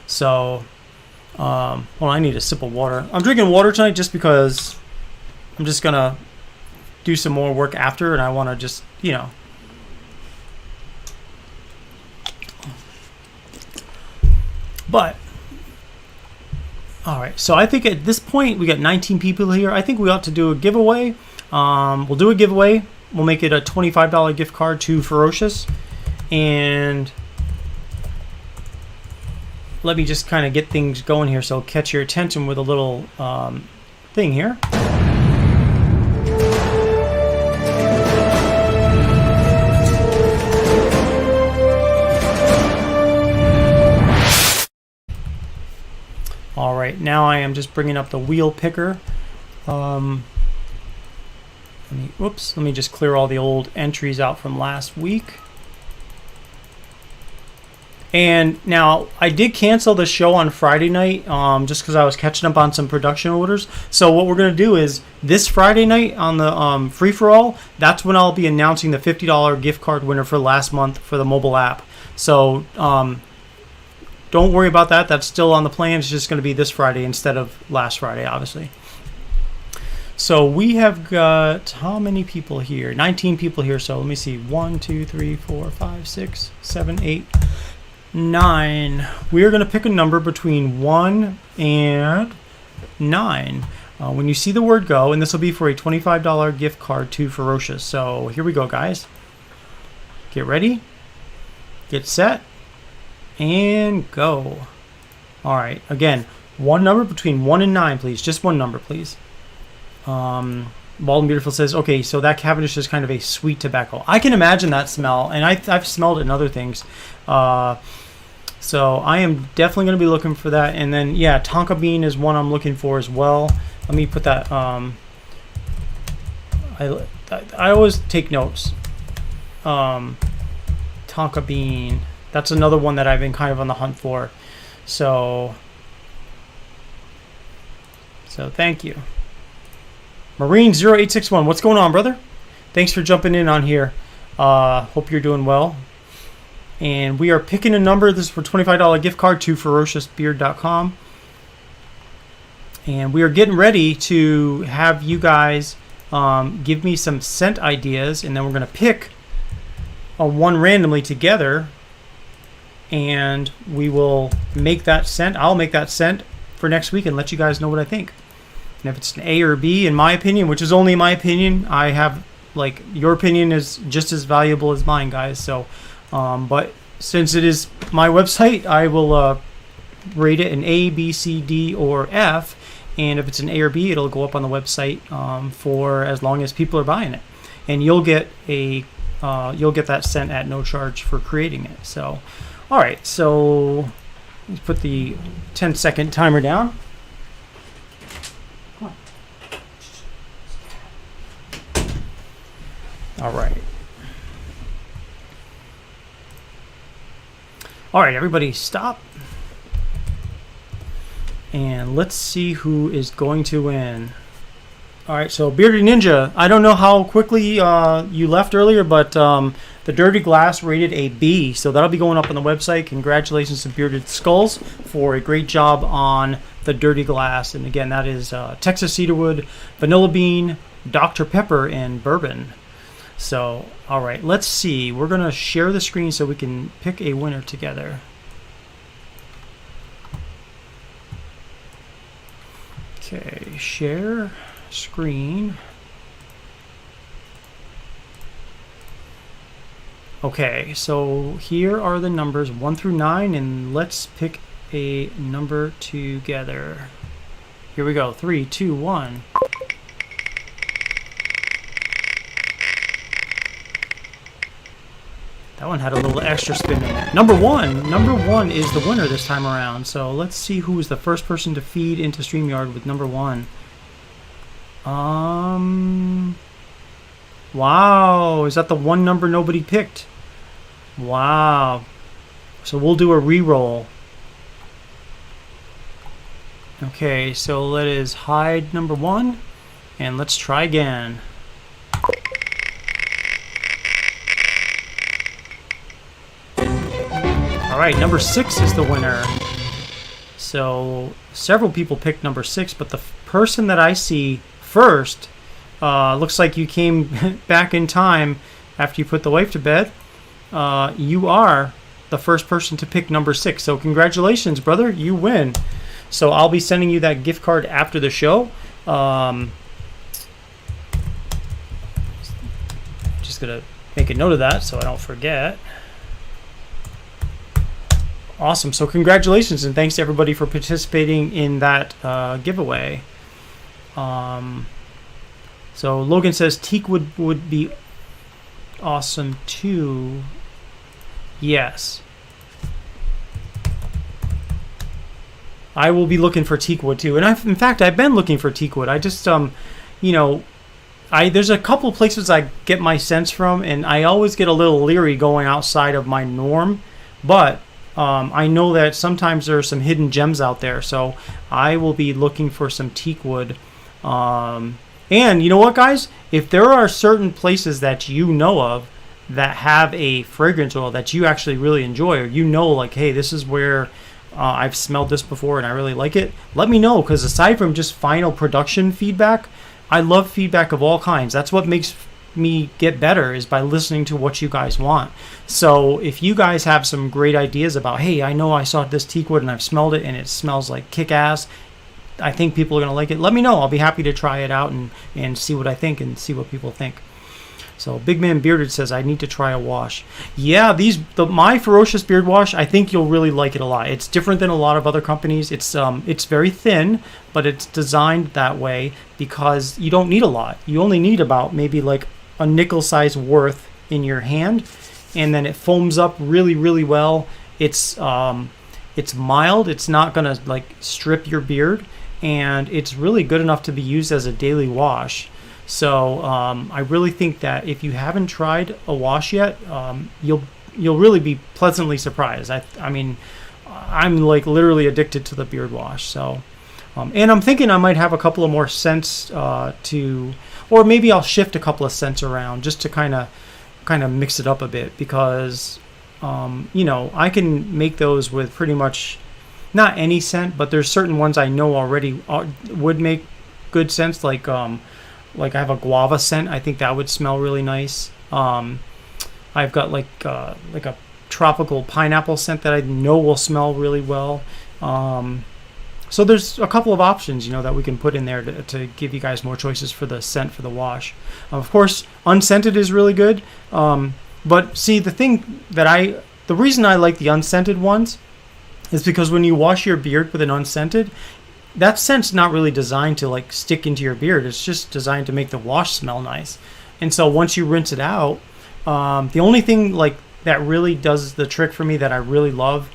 So, well, I need a sip of water. I'm drinking water tonight just because I'm just gonna do some more work after, and I want to just, you know. But, all right. So I think at this point we got 19 people here. I think we ought to do a giveaway. We'll do a giveaway. We'll make it a $25 gift card to Ferocious. And let me just kind of get things going here, so I'll catch your attention with a little thing here. All right, now I am just bringing up the wheel picker. Let me just clear all the old entries out from last week. And now I did cancel the show on Friday night just because I was catching up on some production orders. So what we're going to do is this Friday night on the free-for-all, that's when I'll be announcing the $50 gift card winner for last month for the mobile app. So don't worry about that. That's still on the plan. It's just going to be this Friday instead of last Friday, obviously. So we have got how many people here? 19 people here. So let me see. 1, 2, 3, 4, 5, 6, 7, 8, 9. We're going to pick a number between 1 and 9. When you see the word go, and this will be for a $25 gift card to Ferocious. So here we go, guys. Get ready. Get set. And go. All right. Again, one number between 1 and 9, please. Just one number, please. Bald and Beautiful says, okay, so that Cavendish is kind of a sweet tobacco. I can imagine that smell, and I've smelled it in other things. So I am definitely going to be looking for that. And then, yeah, Tonka Bean is one I'm looking for as well. Let me put that. I always take notes. Tonka Bean. That's another one that I've been kind of on the hunt for. So thank you. Marine0861, what's going on, brother? Thanks for jumping in on here. Hope you're doing well. And we are picking a number. This is for $25 gift card to ferociousbeard.com. And we are getting ready to have you guys give me some scent ideas, and then we're going to pick one randomly together, and we will make that scent. I'll make that scent for next week and let you guys know what I think. And if it's an A or B, in my opinion, which is only my opinion, I have, like, your opinion is just as valuable as mine, guys. So, but since it is my website, I will rate it an A, B, C, D, or F. And if it's an A or B, it'll go up on the website for as long as people are buying it. And you'll get that scent at no charge for creating it. So, all right. So let's put the 10-second timer down. All right. All right, everybody stop. And let's see who is going to win. All right, so Bearded Ninja, I don't know how quickly you left earlier, but the Dirty Glass rated a B, so that'll be going up on the website. Congratulations to Bearded Skulls for a great job on the Dirty Glass. And again, that is Texas Cedarwood, Vanilla Bean, Dr. Pepper, and Bourbon. So, all right, let's see. We're going to share the screen so we can pick a winner together. Okay, share screen. Okay, so here are the numbers 1 through 9, and let's pick a number together. Here we go. 3, 2, 1. That one had a little extra spin in it. Number one is the winner this time around. So let's see who was the first person to feed into StreamYard with number 1. Wow, is that the one number nobody picked? Wow. So we'll do a re-roll. Okay, so let us hide number 1, and let's try again. All right, number 6 is the winner. So several people picked number 6, but the person that I see first, looks like you came back in time after you put the wife to bed. You are the first person to pick number 6. So congratulations, brother. You win. So I'll be sending you that gift card after the show. Just going to make a note of that so I don't forget. Awesome. So congratulations, and thanks to everybody for participating in that giveaway. So Logan says teak would be awesome too. Yes. I will be looking for teak wood too. And in fact, I've been looking for teak wood. I just, there's a couple places I get my scents from, and I always get a little leery going outside of my norm. But I know that sometimes there are some hidden gems out there, so I will be looking for some teak wood. And you know what, guys? If there are certain places that you know of that have a fragrance oil that you actually really enjoy, or like, hey, this is where I've smelled this before and I really like it, let me know, because aside from just final production feedback, I love feedback of all kinds. That's what makes me get better, is by listening to what you guys want. So if you guys have some great ideas about, hey, I know I saw this teak wood and I've smelled it and it smells like kick-ass, I think people are going to like it, let me know. I'll be happy to try it out and see what I think and see what people think. So Big Man Bearded says, I need to try a wash. Yeah, my Ferocious Beard Wash, I think you'll really like it a lot. It's different than a lot of other companies. It's very thin, but it's designed that way because you don't need a lot. You only need about maybe like a nickel size worth in your hand, and then it foams up really, really well. It's mild. It's not gonna like strip your beard, and it's really good enough to be used as a daily wash. So I really think that if you haven't tried a wash yet, you'll really be pleasantly surprised. I mean, I'm like literally addicted to the beard wash. So, and I'm thinking I might have a couple of more scents or maybe I'll shift a couple of scents around just to kind of mix it up a bit, because I can make those with pretty much not any scent, but there's certain ones I know already would make good scents, like I have a guava scent. I think that would smell really nice. I've got like a tropical pineapple scent that I know will smell really well. So there's a couple of options, that we can put in there to give you guys more choices for the scent for the wash. Of course, unscented is really good. But see, the reason I like the unscented ones is because when you wash your beard with an unscented, that scent's not really designed to like stick into your beard. It's just designed to make the wash smell nice. And so once you rinse it out, the only thing like that really does the trick for me that I really love,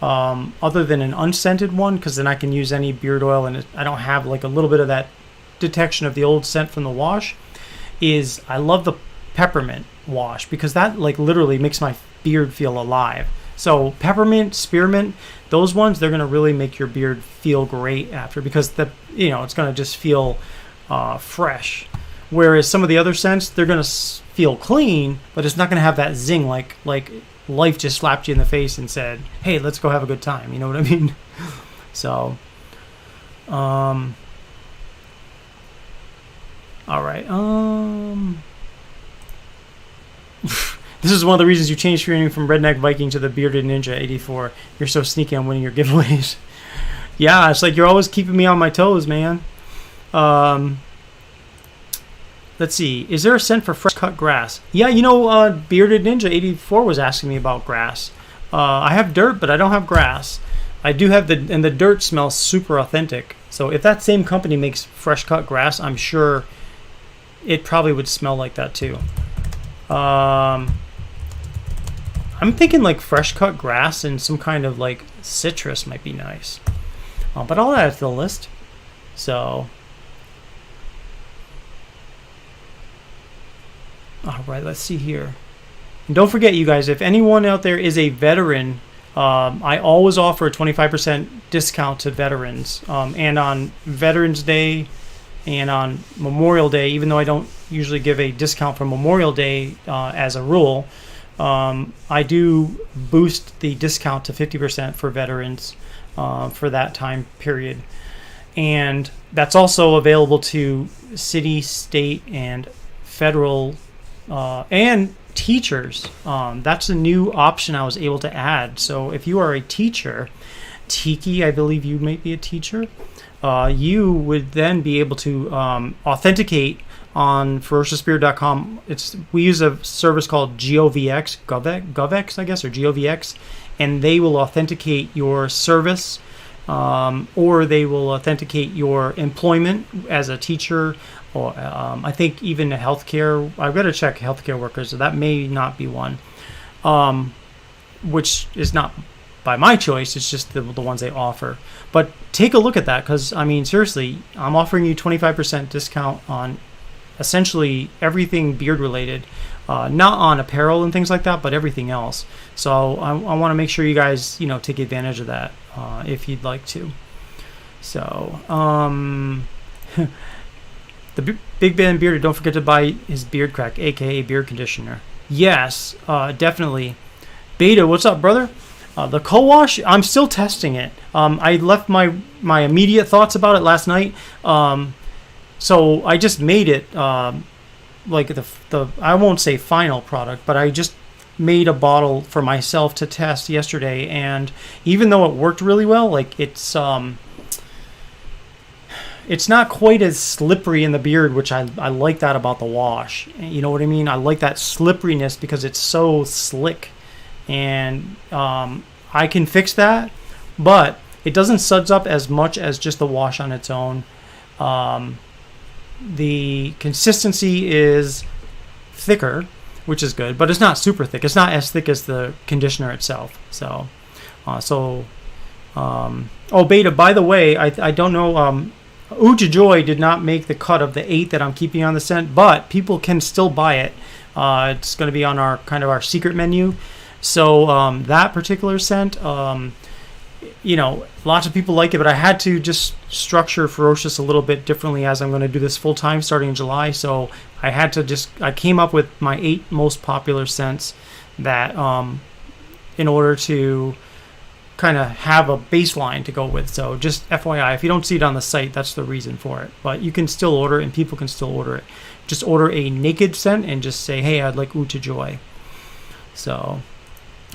other than an unscented one, because then I can use any beard oil and I don't have like a little bit of that detection of the old scent from the wash, is I love the peppermint wash, because that like literally makes my beard feel alive. So peppermint, spearmint, those ones, they're going to really make your beard feel great after, because it's going to just feel fresh. Whereas some of the other scents, they're going to feel clean, but it's not going to have that zing like life just slapped you in the face and said, hey, let's go have a good time. You know what I mean? So, all right. This is one of the reasons you changed your name from Redneck Viking to the Bearded Ninja 84. You're so sneaky on winning your giveaways. Yeah, it's like you're always keeping me on my toes, man. Let's see. Is there a scent for fresh cut grass? Yeah, Bearded Ninja 84 was asking me about grass. I have dirt, but I don't have grass. I do have and the dirt smells super authentic. So if that same company makes fresh cut grass, I'm sure it probably would smell like that too. I'm thinking like fresh cut grass and some kind of like citrus might be nice. But I'll add it to the list. So, all right, let's see here. And don't forget, you guys, if anyone out there is a veteran I always offer a 25% discount to veterans, and on Veterans Day and on Memorial Day, even though I don't usually give a discount for Memorial Day as a rule, I do boost the discount to 50% for veterans for that time period. And that's also available to city, state, and federal and teachers. That's a new option I was able to add. So if you are a teacher, Tiki, I believe you may be a teacher, you would then be able to authenticate on ferociousbeard.com. We use a service called GovX, I guess, or GOVX, and they will authenticate your service, or they will authenticate your employment as a teacher, or I think even a healthcare. I've got to check healthcare workers, so that may not be one, which is not by my choice. It's just the ones they offer. But take a look at that, because I mean, seriously, I'm offering you 25% discount on essentially everything beard related, not on apparel and things like that, but everything else. So I want to make sure you guys, take advantage of that if you'd like to. So the Big Ben Bearded, don't forget to buy his beard crack, aka beard conditioner. Yes, definitely. Beta, what's up, brother? The co-wash, I'm still testing it. I left my immediate thoughts about it last night. So I just made it like the I won't say final product, but I just made a bottle for myself to test yesterday, and even though it worked really well, like it's not quite as slippery in the beard, which I like that about the wash. You know what I mean? I like that slipperiness because it's so slick, and I can fix that, but it doesn't suds up as much as just the wash on its own. The consistency is thicker, which is good, but it's not super thick. It's not as thick as the conditioner itself. So, Beta, by the way, I don't know, Uja Joy did not make the cut of the 8 that I'm keeping on the scent, but people can still buy it. It's going to be on our secret menu. So that particular scent, lots of people like it, but I had to just structure Ferocious a little bit differently as I'm going to do this full time starting in July. So I came up with my 8 most popular scents that, in order to kind of have a baseline to go with. So just FYI, if you don't see it on the site, that's the reason for it. But you can still order it, and people can still order it. Just order a naked scent and just say, hey, I'd like Uta Joy. So,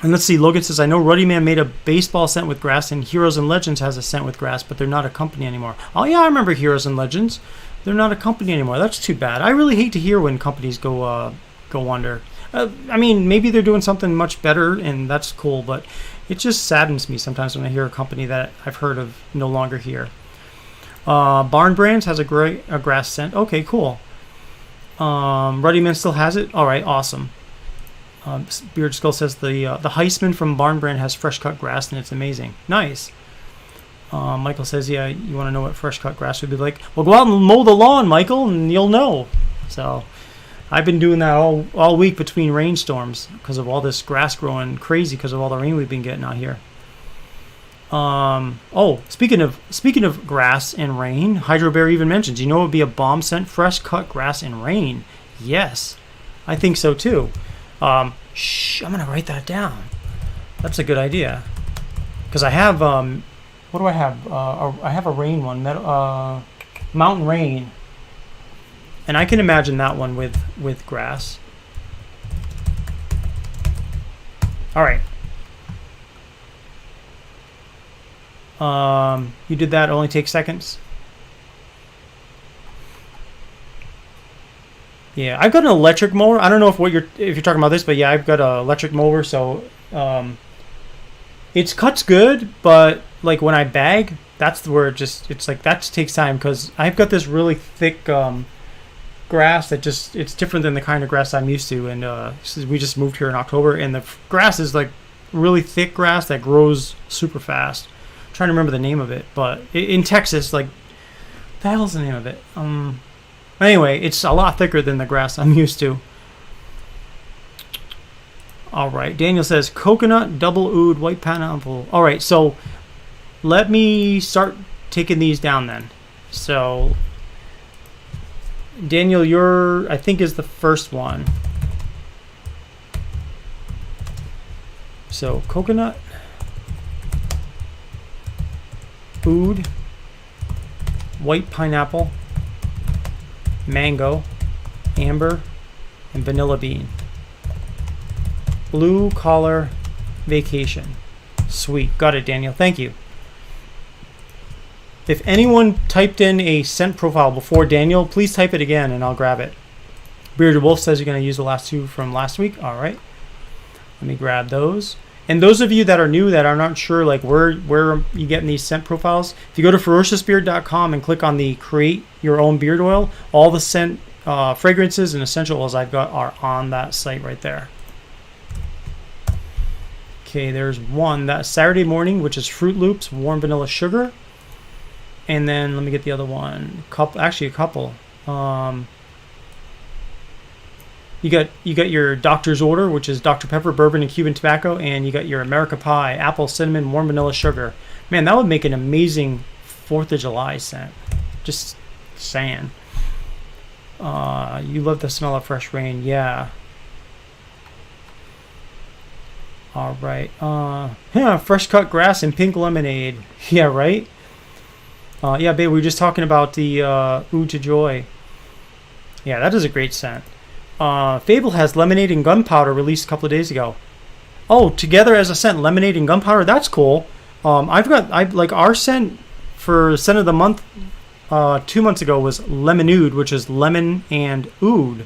and let's see, Logan says, I know Ruddy Man made a baseball scent with grass, and Heroes and Legends has a scent with grass, but they're not a company anymore. Oh yeah, I remember Heroes and Legends. They're not a company anymore. That's too bad. I really hate to hear when companies go under. I mean, maybe they're doing something much better, and that's cool, but it just saddens me sometimes when I hear a company that I've heard of no longer here. Barn Brands has a grass scent. Okay, cool. Ruddy Man still has it? All right, awesome. Beard Skull says the Heisman from Barn Brand has fresh cut grass, and it's amazing. Nice. Michael says, yeah, you want to know what fresh cut grass would be like? Well, go out and mow the lawn, Michael, and you'll know. So I've been doing that all week between rainstorms because of all this grass growing crazy because of all the rain we've been getting out here. Speaking of grass and rain, Hydro Bear even mentions, it would be a bomb scent, fresh cut grass and rain. Yes, I think so too. I'm gonna write that down. That's a good idea. Because I have what do I have? I have a rain one, Mountain Rain, and I can imagine that one with grass. All right. You did that. It only takes seconds. Yeah, I've got an electric mower. I don't know if you're talking about this, but yeah, I've got an electric mower. So it cuts good, but like when I bag, that's where it's like that takes time because I've got this really thick grass that it's different than the kind of grass I'm used to, and we just moved here in October, and the grass is like really thick grass that grows super fast. I'm trying to remember the name of it, but in Texas, like, what the hell's the name of it? Anyway, it's a lot thicker than the grass I'm used to. All right. Daniel says coconut, double oud, white pineapple. All right. So let me start taking these down then. So Daniel, your I think is the first one. So coconut, oud, white pineapple, mango, amber, and vanilla bean. Blue collar vacation. Sweet. Got it, Daniel. Thank you. If anyone typed in a scent profile before Daniel, please type it again and I'll grab it. Bearded Wolf says you're going to use the last two from last week. All right. Let me grab those. And those of you that are new that are not sure like where you getting these scent profiles, if you go to ferociousbeard.com and click on the create your own beard oil, all the scent fragrances and essential oils I've got are on that site right there. Okay, there's one that Saturday morning, which is Fruit Loops warm vanilla sugar. And then let me get the other one. Actually a couple. You got your doctor's order, which is Dr. Pepper Bourbon and Cuban tobacco, and you got your America Pie apple cinnamon warm vanilla sugar. Man, that would make an amazing 4th of July scent. Just saying. You love the smell of fresh rain, yeah. All right. Yeah, fresh cut grass and pink lemonade. Yeah, right. Yeah, babe, we were just talking about the Oud to Joy. Yeah, that is a great scent. Fable has lemonade and gunpowder released a couple of days ago. Oh, together as a scent, lemonade and gunpowder. That's cool. I like our scent for scent of the month 2 months ago was lemon oud, which is lemon and oud.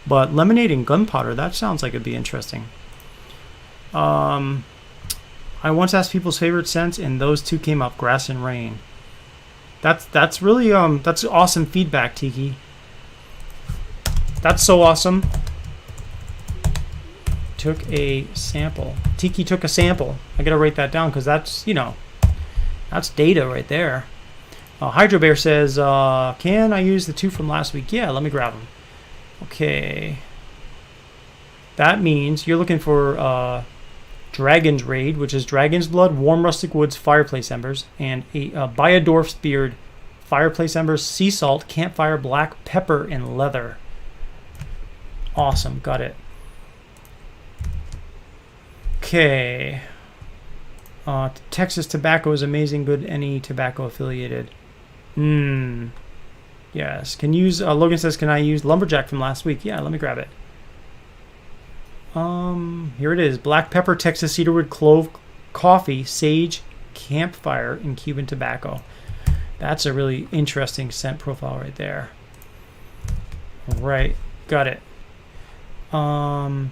But lemonade and gunpowder, that sounds like it'd be interesting. I once asked people's favorite scents, and those two came up: grass and rain. That's really that's awesome feedback, Tiki. That's so awesome. Took a sample. Tiki took a sample. I gotta write that down because that's, you know, that's data right there. Hydro Bear says, can I use the two from last week? Yeah, let me grab them. Okay. That means you're looking for Dragon's Raid, which is Dragon's Blood, Warm Rustic Woods, Fireplace Embers, and a Biodorf's Beard, Fireplace Embers, Sea Salt, Campfire, Black Pepper, and Leather. Awesome, got it. Okay. Texas Tobacco is amazing, good any tobacco affiliated. Yes, can use, Logan says, can I use Lumberjack from last week? Yeah, let me grab it. Here it is. Black pepper, Texas cedarwood, clove, coffee, sage, campfire, and Cuban tobacco. That's a really interesting scent profile right there. All right, got it. Hydro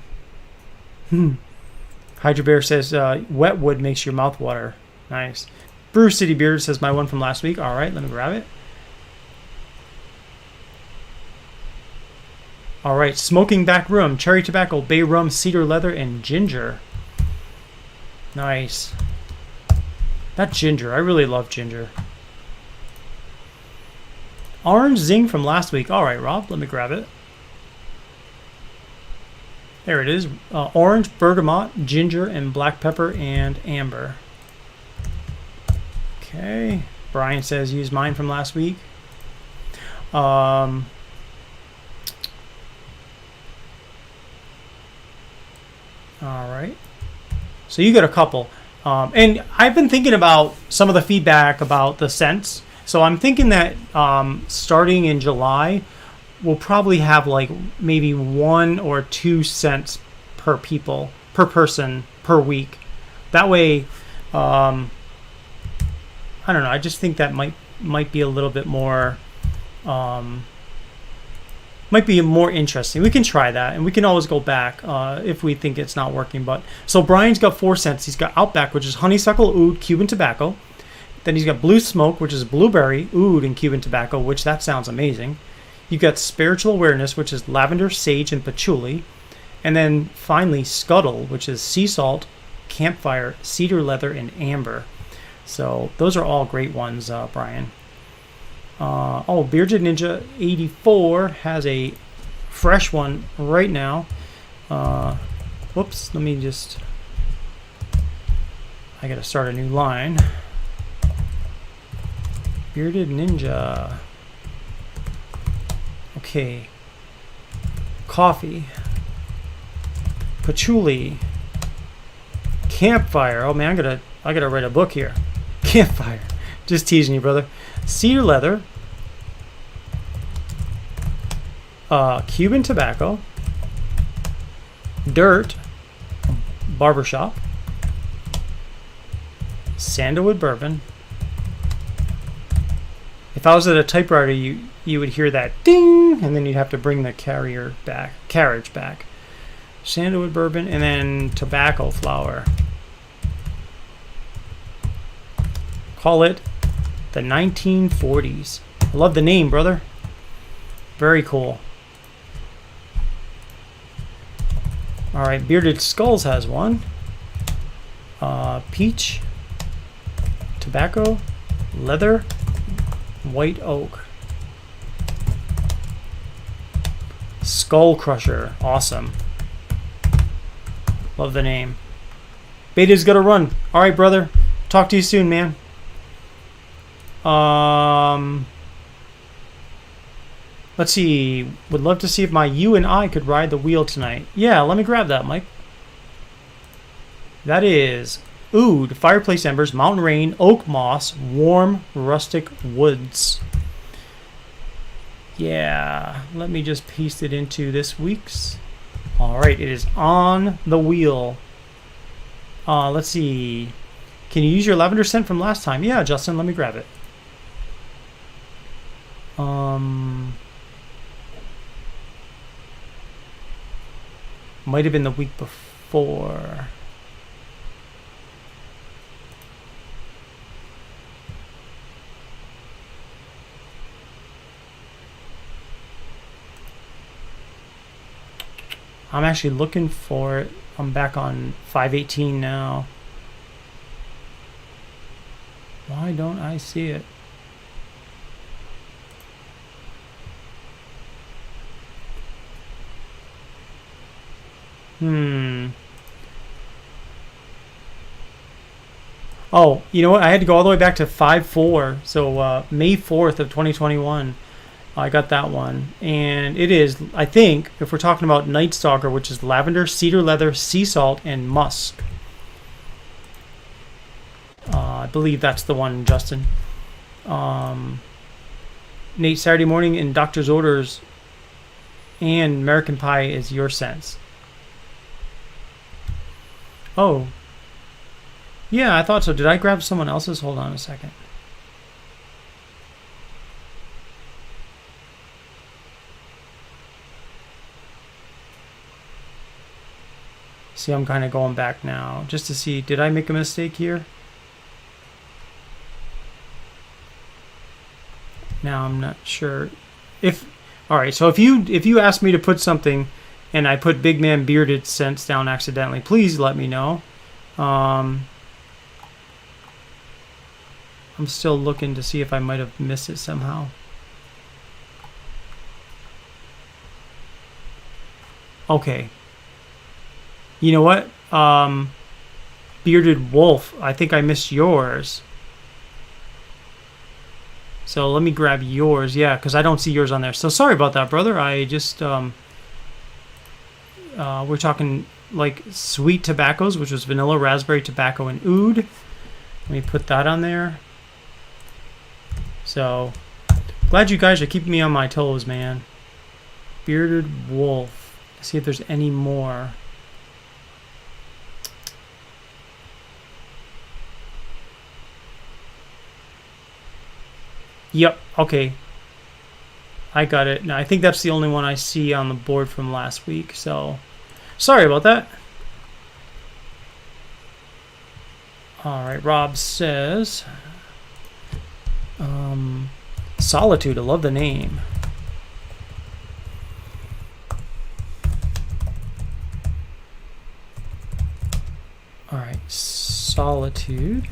Bear says wet wood makes your mouth water. Nice. Brew City Beard says my one from last week. All right, let me grab it. All right, Smoking Back Room, cherry tobacco, bay rum, cedar leather, and ginger. Nice. That ginger, I really love ginger. Orange Zing from last week. All right, Rob, let me grab it. There it is. Orange, bergamot, ginger, and black pepper and amber. Okay. Brian says use mine from last week. All right. So you got a couple. And I've been thinking about some of the feedback about the scents. So I'm thinking that starting in July, we'll probably have like maybe 1 or 2 scents per person per week. That way, I don't know. I just think that might be a little bit more, might be more interesting. We can try that, and we can always go back if we think it's not working. But so Brian's got 4 scents. He's got Outback, which is honeysuckle, oud, Cuban tobacco. Then he's got Blue Smoke, which is blueberry, oud, and Cuban tobacco, which that sounds amazing. You've got Spiritual Awareness, which is lavender, sage, and patchouli. And then finally Scuttle, which is sea salt, campfire, cedar leather, and amber. So those are all great ones, Brian. Bearded Ninja 84 has a fresh one right now. Whoops, let me just... I gotta start a new line. Bearded Ninja. Okay. Coffee. Patchouli. Campfire. Oh man, I gotta write a book here. Campfire. Just teasing you, brother. Cedar leather. Cuban tobacco. Dirt. Barbershop. Sandalwood bourbon. If I was at a typewriter, you would hear that ding, and then you'd have to bring the carriage back. Sandalwood bourbon, and then tobacco flower. Call it the 1940s. I love the name, brother. Very cool. All right, Bearded Skulls has one. Peach, tobacco, leather, white oak. Skull Crusher, awesome. Love the name. Beta's gotta run. All right, brother. Talk to you soon, man. Let's see. Would love to see if my you and I could ride the wheel tonight. Yeah, let me grab that, Mike. That is oud, fireplace embers, mountain rain, oak moss, warm rustic woods. Yeah, let me just paste it into this week's. All right, it is on the wheel. Let's see. Can you use your lavender scent from last time? Yeah, Justin, let me grab it. Might have been the week before. I'm actually looking for it. I'm back on 518 now. Why don't I see it? Oh, you know what? I had to go all the way back to 5/4. So May 4th of 2021. I got that one. And it is, I think, if we're talking about Night Stalker, which is lavender, cedar leather, sea salt, and musk. I believe that's the one, Justin. Nate, Saturday morning in Doctor's Orders and American Pie is your sense. Oh. Yeah, I thought so. Did I grab someone else's? Hold on a second. See, I'm kind of going back now just to see, did I make a mistake here? Now I'm not sure. All right, so if you ask me to put something and I put Big Man Bearded Scents down accidentally, please let me know. I'm still looking to see if I might have missed it somehow. Okay. You know what? Bearded Wolf, I think I missed yours. So let me grab yours. Yeah, because I don't see yours on there. So sorry about that, brother. I just, we're talking like sweet tobaccos, which was vanilla, raspberry, tobacco, and oud. Let me put that on there. So glad you guys are keeping me on my toes, man. Bearded Wolf. Let's see if there's any more. Yep, okay. I got it. Now, I think that's the only one I see on the board from last week, so sorry about that. All right, Rob says, Solitude, I love the name. All right, Solitude,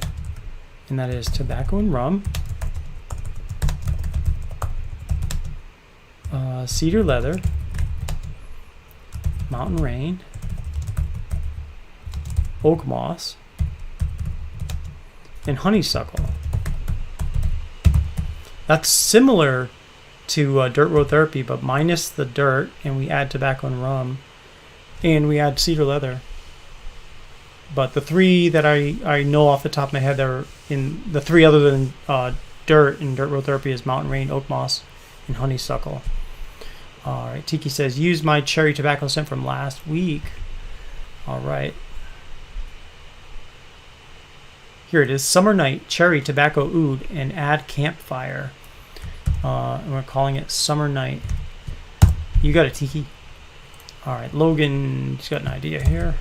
and that is tobacco and rum. Cedar leather, mountain rain, oak moss, and honeysuckle. That's similar to dirt road therapy, but minus the dirt, and we add tobacco and rum, and we add cedar leather. But the three that I know off the top of my head, are in the three other than dirt in dirt road therapy is mountain rain, oak moss, and honeysuckle. All right, Tiki says, use my cherry tobacco scent from last week. All right. Here it is, Summer Night Cherry Tobacco Oud, and add campfire. And we're calling it Summer Night. You got it, Tiki. All right, Logan's got an idea here.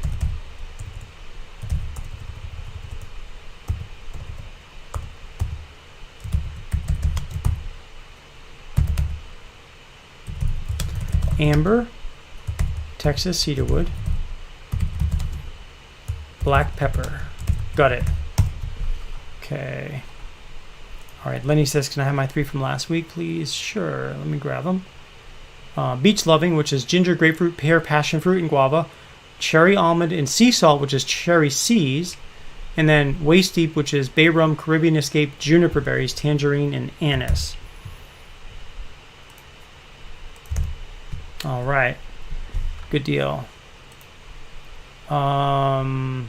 Amber, Texas cedarwood, black pepper. Got it. Okay. All right, Lenny says, can I have my 3 from last week, please? Sure, let me grab them. Beach Loving, which is ginger, grapefruit, pear, passion fruit, and guava. Cherry Almond and Sea Salt, which is cherry seas. And then Waist Deep, which is bay rum, Caribbean Escape, juniper berries, tangerine, and anise. All right, good deal. That's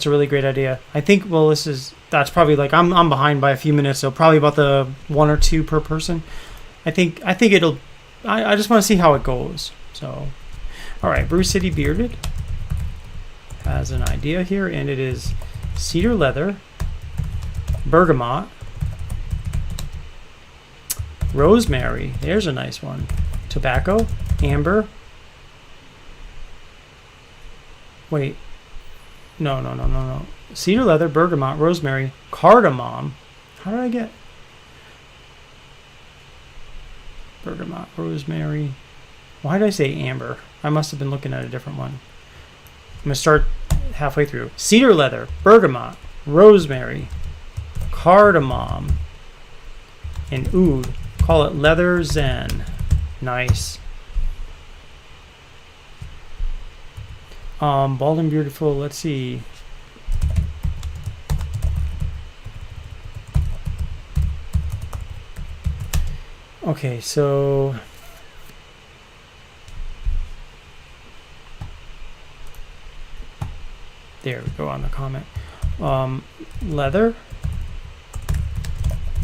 a really great idea. I think, well, that's probably like, I'm behind by a few minutes, so probably about the 1 or 2 per person. I think it'll, I just want to see how it goes. So, all right, Brew City Bearded has an idea here, and it is cedar leather, bergamot, rosemary, there's a nice one, tobacco, amber, wait, no, cedar leather, bergamot, rosemary, cardamom. How did I get bergamot, rosemary? Why did I say amber? I must have been looking at a different one. I'm going to start halfway through. Cedar leather, bergamot, rosemary, cardamom, and oud. Call it Leather Zen. Nice. Bald and Beautiful, let's see. Okay, so there we go on the comment. Leather,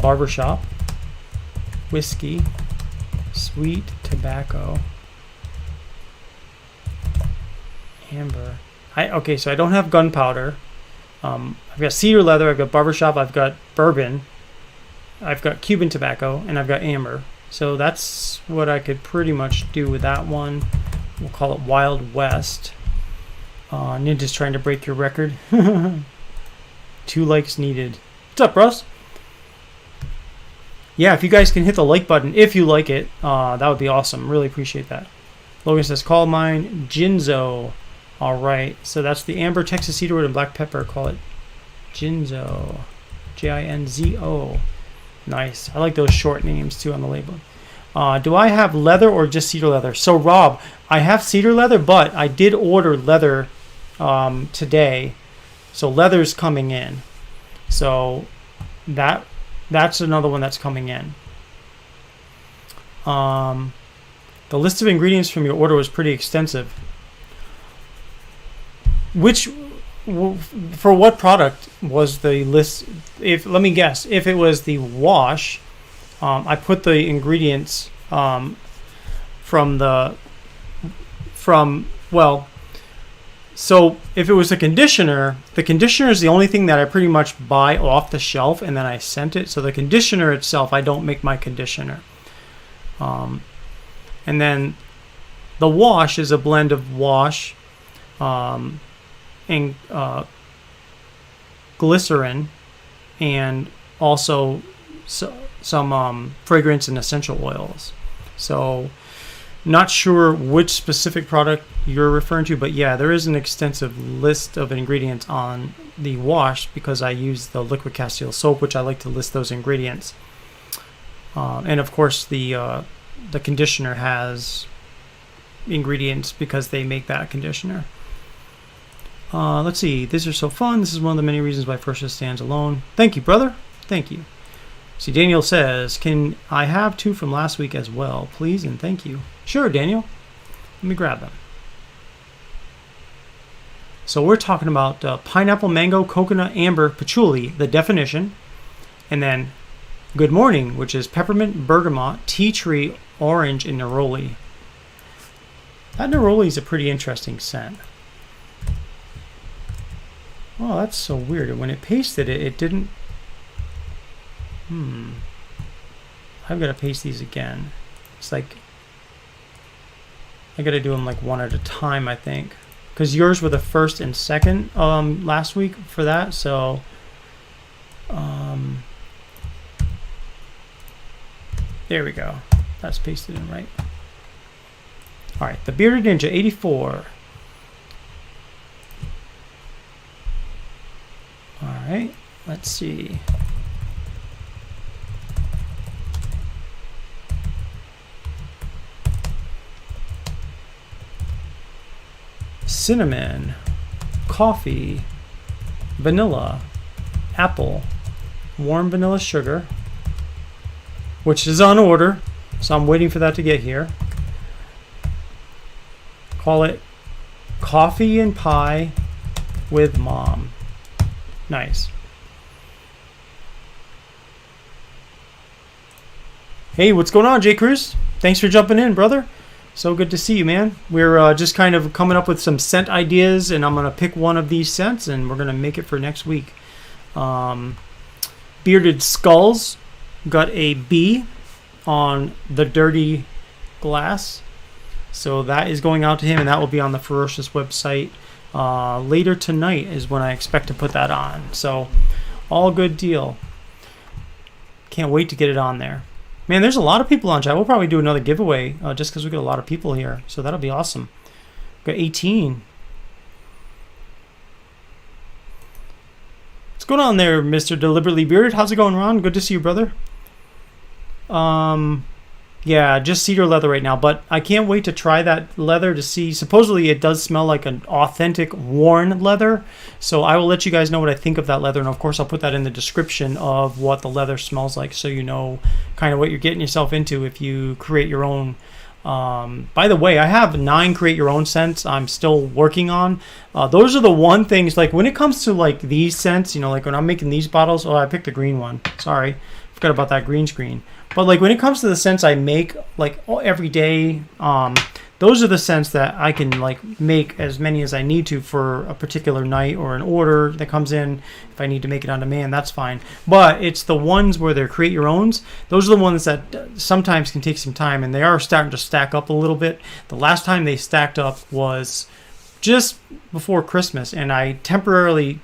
barbershop, whiskey, sweet tobacco, amber. Okay, so I don't have gunpowder. I've got cedar leather, I've got barbershop, I've got bourbon, I've got Cuban tobacco, and I've got amber. So that's what I could pretty much do with that one. We'll call it Wild West. Ninja's trying to break your record. 2 likes needed. What's up, Russ? Yeah, if you guys can hit the like button if you like it, that would be awesome. Really appreciate that. Logan says, call mine Ginzo. All right, so that's the amber, Texas cedarwood, and black pepper. Call it Ginzo. Ginzo. Nice. I like those short names too on the label. Do I have leather or just cedar leather? So Rob, I have cedar leather, but I did order leather today. So leather's coming in. So that's another one that's coming in. The list of ingredients from your order was pretty extensive. For what product was the list? Let me guess. If it was the wash, I put the ingredients so if it was the conditioner is the only thing that I pretty much buy off the shelf, and then I sent it. So the conditioner itself, I don't make my conditioner. And then the wash is a blend of wash, and glycerin, and also some fragrance and essential oils. So not sure which specific product you're referring to, but yeah, there is an extensive list of ingredients on the wash because I use the liquid castile soap, which I like to list those ingredients. And of course the conditioner has ingredients because they make that conditioner. Let's see. These are so fun. This is one of the many reasons why Ferocious stands alone. Thank you, brother. Thank you. See, Daniel says, can I have 2 from last week as well, please and thank you? Sure, Daniel. Let me grab them. So we're talking about pineapple, mango, coconut, amber, patchouli, the definition. And then good morning, which is peppermint, bergamot, tea tree, orange, and neroli. That neroli is a pretty interesting scent. Oh, that's so weird. When it pasted it, it didn't... I've got to paste these again. It's like... I got to do them like one at a time, I think. Because yours were the first and second last week for that, so... there we go. That's pasted in right. Alright, the Bearded Ninja 84. Alright, let's see. Cinnamon, coffee, vanilla, apple, warm vanilla sugar, which is on order, so I'm waiting for that to get here. Call it coffee and pie with mom. Nice. Hey, what's going on, J. Cruz? Thanks for jumping in, brother. So good to see you, man. We're just kind of coming up with some scent ideas, and I'm going to pick one of these scents, and we're going to make it for next week. Bearded Skulls got a B on the dirty glass. So that is going out to him, and that will be on the Ferocious website. Later tonight is when I expect to put that on. So all good deal. Can't wait to get it on there. Man, there's a lot of people on chat. We'll probably do another giveaway just because we got a lot of people here. So that'll be awesome. Got 18. What's going on there, Mr. Deliberately Bearded? How's it going, Ron? Good to see you, brother. Yeah, just cedar leather right now, but I can't wait to try that leather to see. Supposedly it does smell like an authentic worn leather, so I will let you guys know what I think of that leather, and of course I'll put that in the description of what the leather smells like, so you know kind of what you're getting yourself into if you create your own. By the way, I have 9 create your own scents I'm still working on. Those are the one things, like when it comes to like these scents, you know, like when I'm making these bottles. Oh, I picked the green one, sorry, forgot about that green screen. But like when it comes to the scents I make like every day, those are the scents that I can like make as many as I need to for a particular night or an order that comes in. If I need to make it on demand, that's fine. But it's the ones where they're create your owns. Those are the ones that sometimes can take some time, and they are starting to stack up a little bit. The last time they stacked up was just before Christmas, and I temporarily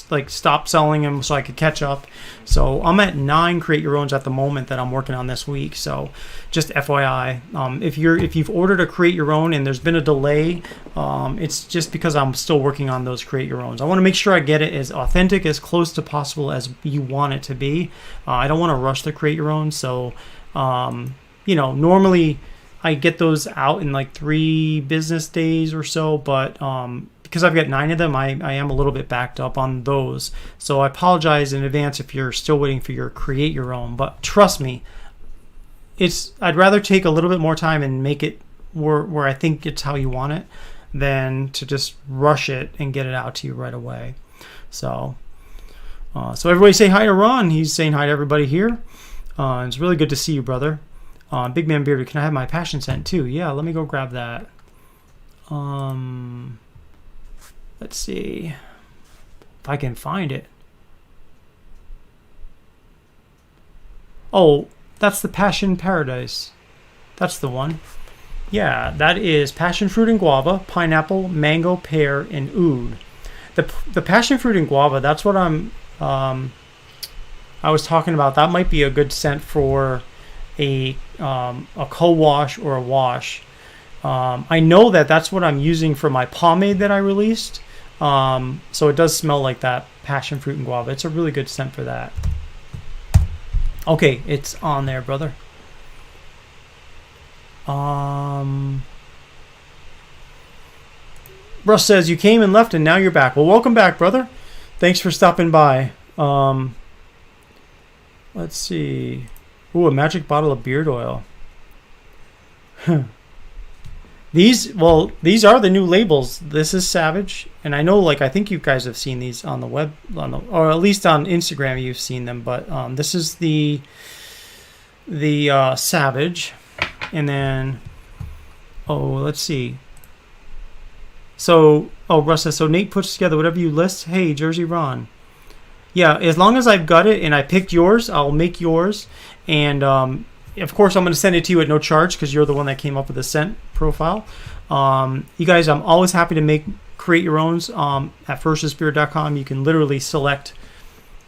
like stopped selling them so I could catch up. So I'm at 9 create your owns at the moment that I'm working on this week. So just FYI, if you've ordered a create your own and there's been a delay, it's just because I'm still working on those create your owns. I want to make sure I get it as authentic, as close to possible as you want it to be. I don't want to rush the create your own. So you know, normally I get those out in like 3 business days or so, but because I've got 9 of them, I am a little bit backed up on those. So I apologize in advance if you're still waiting for your create your own. But trust me, I'd rather take a little bit more time and make it where I think it's how you want it than to just rush it and get it out to you right away. So everybody say hi to Ron. He's saying hi to everybody here. It's really good to see you, brother. Big Man Bearded, can I have my passion scent too? Yeah, let me go grab that. Let's see if I can find it. Oh, that's the Passion Paradise. That's the one. Yeah, that is passion fruit and guava, pineapple, mango, pear, and oud. The passion fruit and guava, that's what I was talking about. That might be a good scent for a co-wash or a wash. I know that's what I'm using for my pomade that I released. So it does smell like that passion fruit and guava. It's a really good scent for that. Okay, it's on there, brother. Russ says, you came and left and now you're back. Well, welcome back, brother. Thanks for stopping by. Let's see. Ooh, a magic bottle of beard oil. These are the new labels. This is Savage, and I know, like, I think you guys have seen these on the web, or at least on Instagram you've seen them. But this is the Savage, and then let's see. So Russ says, so Nate puts together whatever you list. Hey, Jersey Ron. Yeah, as long as I've got it and I picked yours, I'll make yours. And of course, I'm going to send it to you at no charge because you're the one that came up with the scent profile. You guys, I'm always happy to create your own at ferociousbeer.com. You can literally select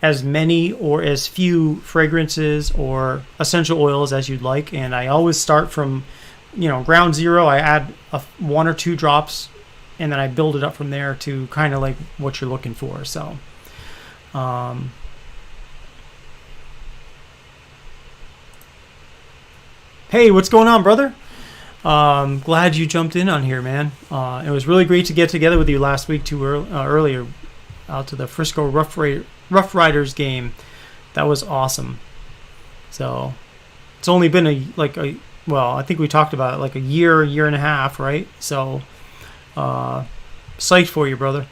as many or as few fragrances or essential oils as you'd like. And I always start from, ground zero. I add 1 or 2 drops, and then I build it up from there to kind of like what you're looking for. So, hey, what's going on, brother? Glad you jumped in on here, man. It was really great to get together with you last week earlier out to the Frisco Rough Riders game. That was awesome. So it's only been I think we talked about it like a year and a half, right? So psyched for you, brother.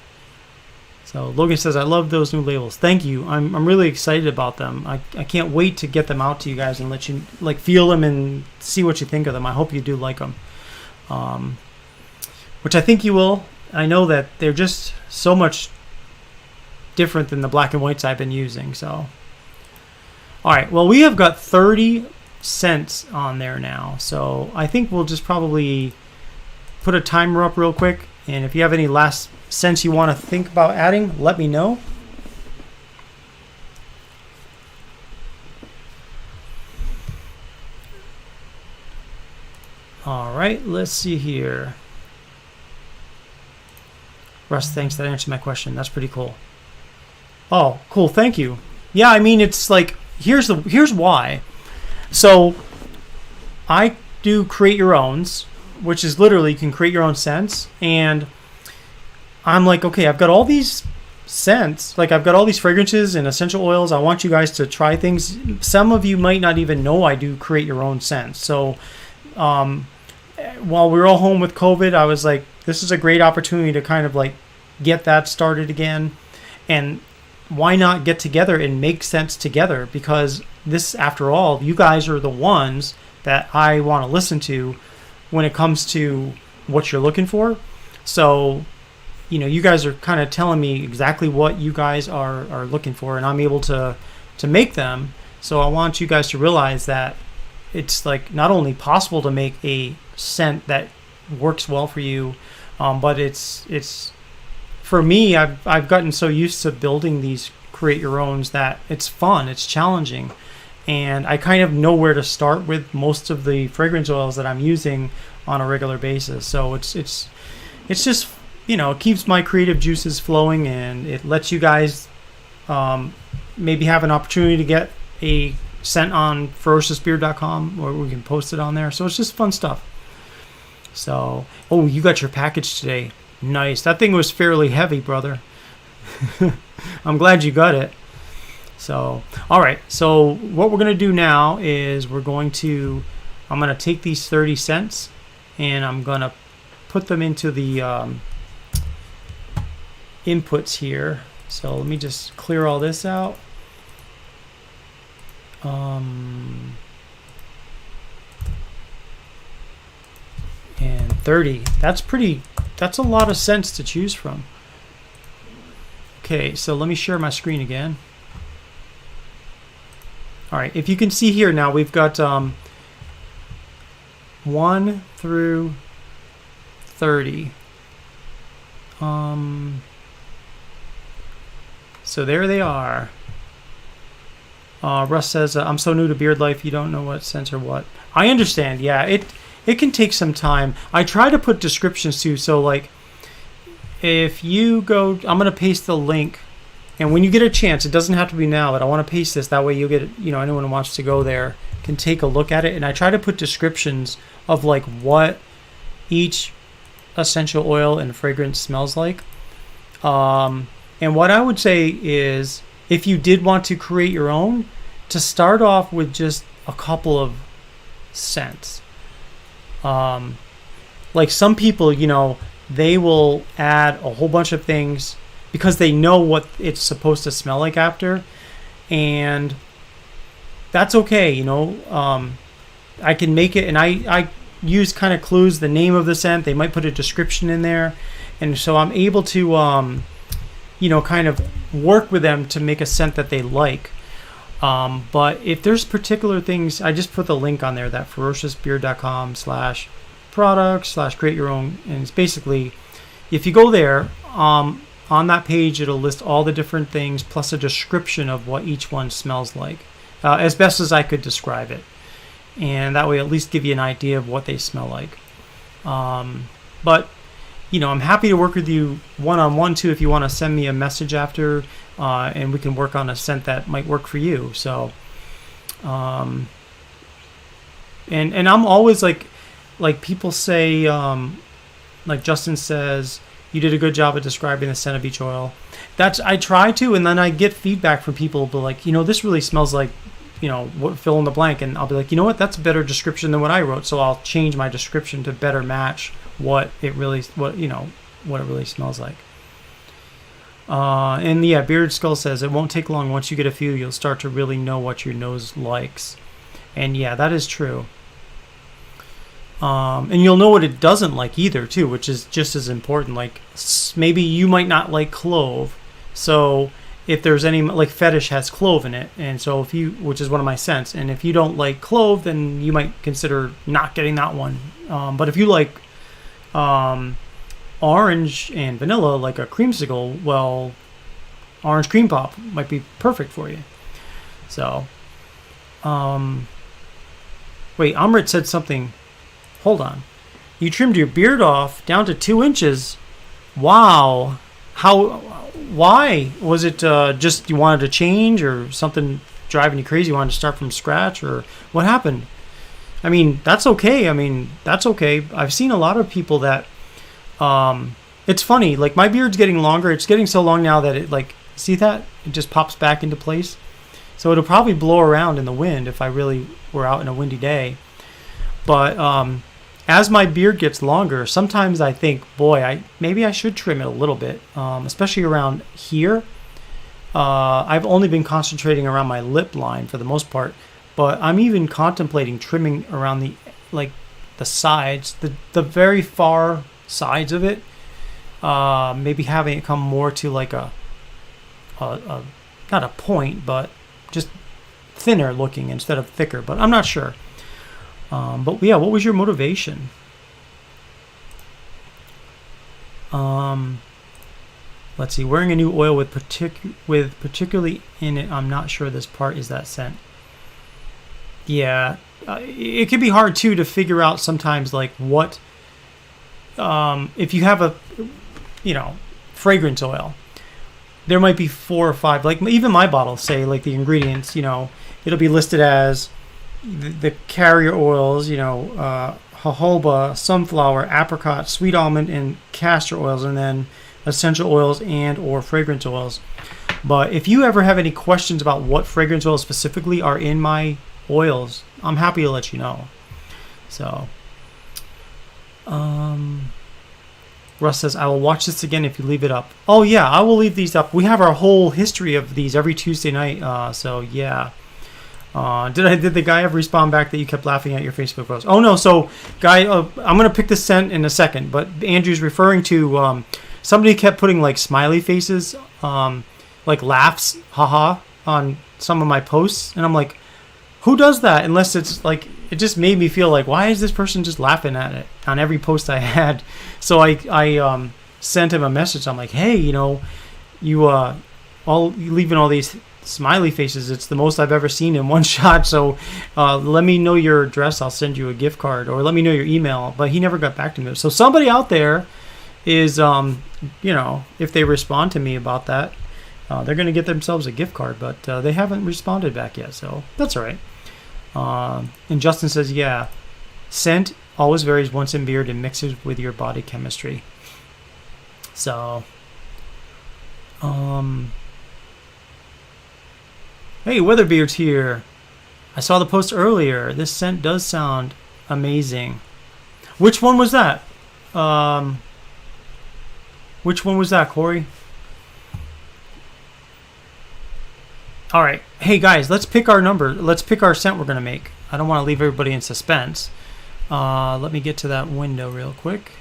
So Logan says, I love those new labels. Thank you. I'm really excited about them. I can't wait to get them out to you guys and let you feel them and see what you think of them. I hope you do like them, which I think you will. I know that they're just so much different than the black and whites I've been using. So, all right. Well, we have got 30 cents on there now. So I think we'll just probably put a timer up real quick. And if you have any last cents you want to think about adding, let me know. All right, let's see here. Russ, thanks. That answered my question. That's pretty cool. Oh, cool. Thank you. Yeah, I mean, it's like, here's why. So I do create your owns, which is literally you can create your own scents. And I'm like, okay, I've got all these scents, like I've got all these fragrances and essential oils. I want you guys to try things. Some of you might not even know I do create your own scents. So while we were all home with COVID, I was like, this is a great opportunity to kind of like get that started again. And why not get together and make scents together? Because this, after all, you guys are the ones that I want to listen to when it comes to what you're looking for. So, you guys are kind of telling me exactly what you guys are looking for, and I'm able to make them. So I want you guys to realize that it's like not only possible to make a scent that works well for you, but it's for me, I've gotten so used to building these create your owns that it's fun, it's challenging, and I kind of know where to start with most of the fragrance oils that I'm using on a regular basis. So it's just, it keeps my creative juices flowing, and it lets you guys maybe have an opportunity to get a scent on ferociousbeer.com, or we can post it on there. So it's just fun stuff. So, you got your package today. Nice. That thing was fairly heavy, brother. I'm glad you got it. So, all right. So what we're going to do now is I'm going to take these 30 cents and I'm going to put them into the inputs here. So let me just clear all this out. And 30. That's a lot of scents to choose from. Okay, so let me share my screen again. All right, if you can see here now, we've got 1 through 30. So there they are. Russ says, I'm so new to beard life, you don't know what scents or what. I understand, yeah, it can take some time. I try to put descriptions too, so like if you go, I'm going to paste the link, and when you get a chance, it doesn't have to be now, but I want to paste this, that way you'll get it, anyone who wants to go there can take a look at it. And I try to put descriptions of like what each essential oil and fragrance smells like. And what I would say is, if you did want to create your own, to start off with just a couple of scents. Like some people, they will add a whole bunch of things because they know what it's supposed to smell like after, and that's okay. I can make it, and I use kind of clues, the name of the scent. They might put a description in there, and so I'm able to kind of work with them to make a scent that they like. But if there's particular things, I just put the link on there, that ferociousbeard.com/products/create your own, and it's basically, if you go there, on that page it'll list all the different things plus a description of what each one smells like, as best as I could describe it, and that way at least give you an idea of what they smell like. But I'm happy to work with you one-on-one too if you want to send me a message after, and we can work on a scent that might work for you. So, and I'm always like people say, like Justin says, you did a good job at describing the scent of each oil. I try to, and then I get feedback from people, but like, this really smells like, fill in the blank, and I'll be like, that's a better description than what I wrote, so I'll change my description to better match what it really smells like. And yeah, Bearded Skull says it won't take long. Once you get a few, you'll start to really know what your nose likes, and yeah, that is true. And you'll know what it doesn't like either too, which is just as important. Like maybe you might not like clove, so if there's any, like Fetish has clove in it, and so which is one of my scents, and if you don't like clove, then you might consider not getting that one. But if you like orange and vanilla, like a creamsicle, well, orange cream pop might be perfect for you. So, wait, Amrit said something. Hold on. You trimmed your beard off down to 2 inches. Wow. Why? Was it just you wanted to change, or something driving you crazy? You wanted to start from scratch, or what happened? I mean, that's okay. I've seen a lot of people that, it's funny, like my beard's getting longer. It's getting so long now that it, like, see that? It just pops back into place. So it'll probably blow around in the wind if I really were out in a windy day. But as my beard gets longer, sometimes I think, boy, maybe I should trim it a little bit, especially around here. I've only been concentrating around my lip line for the most part, but I'm even contemplating trimming around the sides, the very far sides of it. Maybe having it come more to like a not a point, but just thinner looking instead of thicker. But I'm not sure. But yeah, what was your motivation? Let's see. Wearing a new oil with particularly in it. I'm not sure this part is that scent. Yeah, it can be hard too to figure out sometimes, like what. If you have a, fragrance oil, there might be 4 or 5. Like even my bottles say, like the ingredients. It'll be listed as the carrier oils, jojoba, sunflower, apricot, sweet almond, and castor oils, and then essential oils and or fragrance oils. But if you ever have any questions about what fragrance oils specifically are in my oils, I'm happy to let you know. So, Russ says, I will watch this again if you leave it up. Oh yeah, I will leave these up. We have our whole history of these every Tuesday night. So yeah. Did the guy ever respond back that you kept laughing at your Facebook post? Oh no, so guy, I'm gonna pick this scent in a second, but Andrew's referring to somebody kept putting like smiley faces, like laughs, haha, on some of my posts, and I'm like, who does that? Unless it's like, it just made me feel like, why is this person just laughing at it on every post I had? So I sent him a message. I'm like, hey, you all leaving all these smiley faces, it's the most I've ever seen in one shot, so let me know your address, I'll send you a gift card, or let me know your email. But he never got back to me. So somebody out there is if they respond to me about that, they're going to get themselves a gift card, but they haven't responded back yet, so that's all right. And Justin says, yeah, scent always varies once in beer and mixes with your body chemistry. So, hey, Weatherbeard's here. I saw the post earlier. This scent does sound amazing. Which one was that? Which one was that, Corey? All right. Hey, guys, let's pick our number. Let's pick our scent we're going to make. I don't want to leave everybody in suspense. Let me get to that window real quick.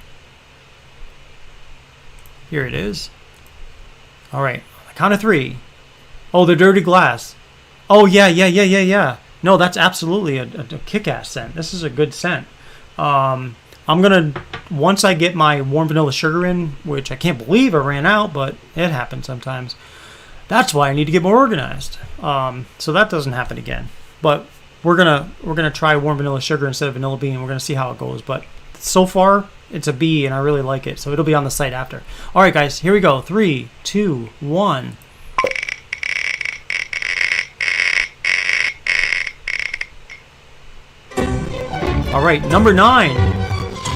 Here it is. All right. On the count of 3. Oh, the dirty glass. Oh, yeah. No, that's absolutely a kick-ass scent. This is a good scent. I'm going to, once I get my warm vanilla sugar in, which I can't believe I ran out, but it happens sometimes. That's why I need to get more organized. So that doesn't happen again. But we're gonna try warm vanilla sugar instead of vanilla bean. We're gonna see how it goes. But so far, it's a B, and I really like it. So it'll be on the site after. All right, guys, here we go. 3, 2, 1. All right, number 9,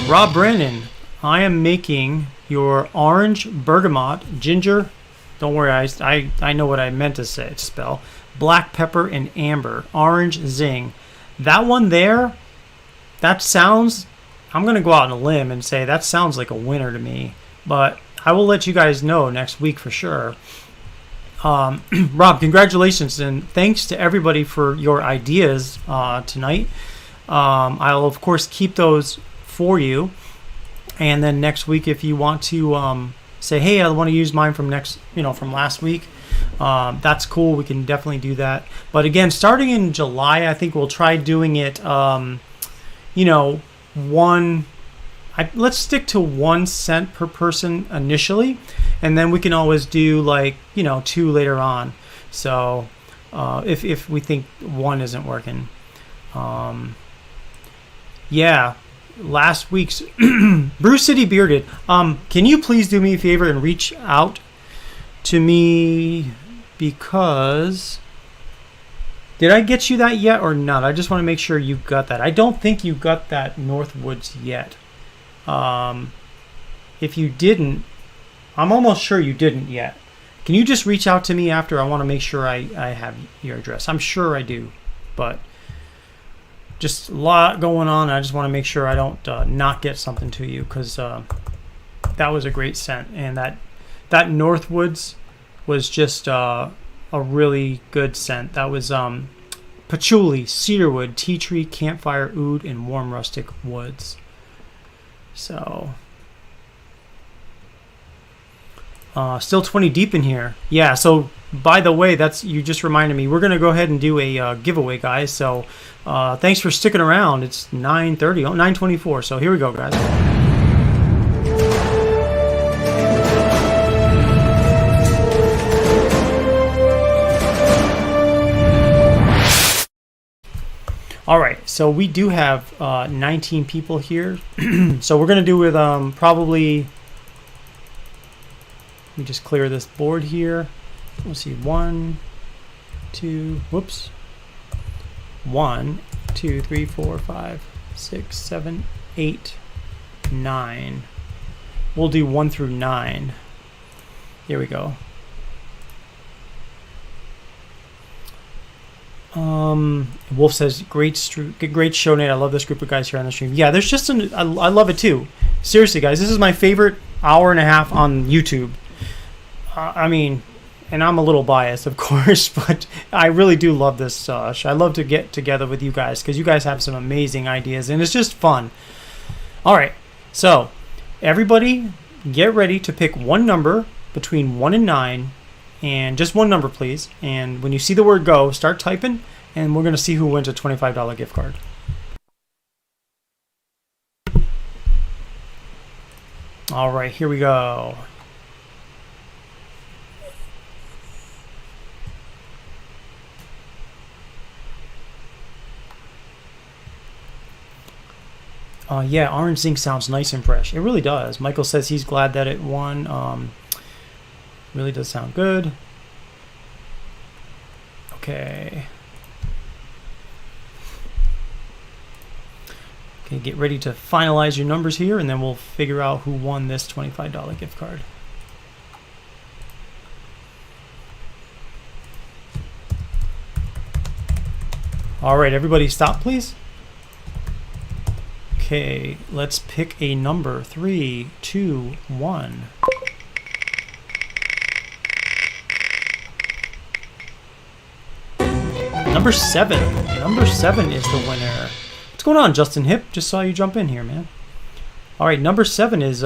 Rob Brennan. I am making your orange bergamot, ginger. Don't worry, I know what I meant to spell. Black pepper and amber, orange zing. That one there, that sounds, I'm going to go out on a limb and say that sounds like a winner to me. But I will let you guys know next week for sure. Rob, congratulations, and thanks to everybody for your ideas tonight. I'll, of course, keep those for you. And then next week, if you want to say, hey, I want to use mine from last week, that's cool. We can definitely do that. But again, starting in July, I think we'll try doing it, let's stick to 1 cent per person initially, and then we can always do 2 later on. So if we think 1 isn't working. Yeah, last week's Brew City Bearded. Can you please do me a favor and reach out to me, because did I get you that yet or not? I just want to make sure you got that. I don't think you got that Northwoods yet. If you didn't, I'm almost sure you didn't yet. Can you just reach out to me after? I want to make sure I have your address. I'm sure I do, but just a lot going on. I just want to make sure I don't not get something to you, because that was a great scent, and that Northwoods was just a really good scent. That was patchouli, cedarwood, tea tree, campfire, oud, and warm rustic woods. So still 20 deep in here. Yeah, so by the way, you just reminded me, we're going to go ahead and do a giveaway, guys. So thanks for sticking around. It's 9:30, 9:24. So here we go, guys. All right, so we do have 19 people here. So we're going to do with probably, let me just clear this board here. Let's see, 1, 2, 1, 2, 3, 4, 5, 6, 7, 8, 9. We'll do 1 through 9. Here we go. Wolf says, great show, Nate. I love this group of guys here on the stream. Yeah, there's just I love it too. Seriously, guys, this is my favorite hour and a half on YouTube. I mean, and I'm a little biased, of course, but I really do love this show. I love to get together with you guys because you guys have some amazing ideas, and it's just fun. All right, so everybody get ready to pick one number between 1 and 9, and just one number, please. And when you see the word go, start typing, and we're going to see who wins a $25 gift card. All right, here we go. Yeah, orange zinc sounds nice and fresh. It really does. Michael says he's glad that it won. Really does sound good. Okay. Okay, get ready to finalize your numbers here, and then we'll figure out who won this $25 gift card. All right, everybody stop, please. Okay, let's pick a number. 3, 2, 1. Number 7. Number 7 is the winner. What's going on, Justin Hip? Just saw you jump in here, man. All right, number 7 is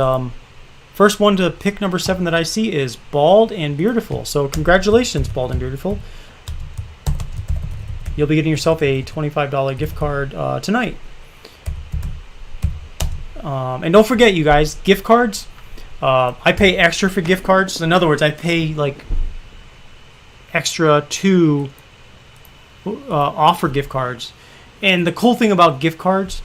first one to pick number 7 that I see is Bald and Beautiful. So congratulations, Bald and Beautiful. You'll be getting yourself a $25 gift card tonight. And don't forget, you guys, gift cards. I pay extra for gift cards. In other words, I pay like extra to offer gift cards. And the cool thing about gift cards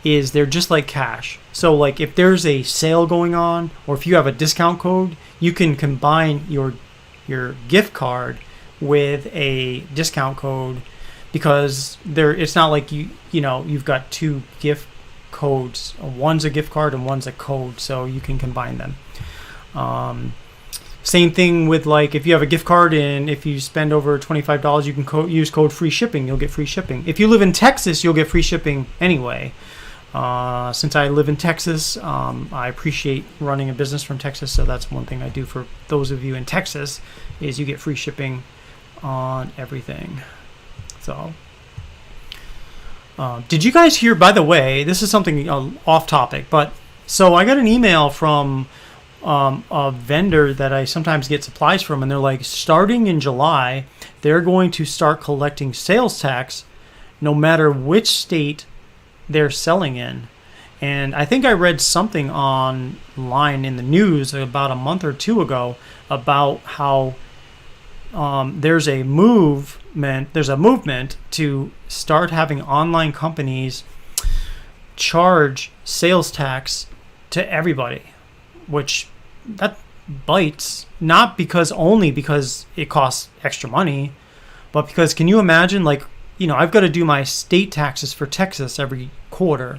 is they're just like cash. So like if there's a sale going on, or if you have a discount code, you can combine your gift card with a discount code, because it's not like you've got two gift codes. One's a gift card and one's a code, so you can combine them. Same thing with, like, if you have a gift card and if you spend over $25, you can use code free shipping. You'll get free shipping. If you live in Texas, you'll get free shipping anyway. Since I live in Texas, I appreciate running a business from Texas, so that's one thing I do for those of you in Texas, is you get free shipping on everything. So, did you guys hear, by the way, this is something off topic, but so I got an email from a vendor that I sometimes get supplies from, and they're like, starting in July, they're going to start collecting sales tax no matter which state they're selling in. And I think I read something online in the news about a month or two ago about how there's a movement to start having online companies charge sales tax to everybody, which that bites, not only because it costs extra money, but because, can you imagine, like, I've got to do my state taxes for Texas every quarter.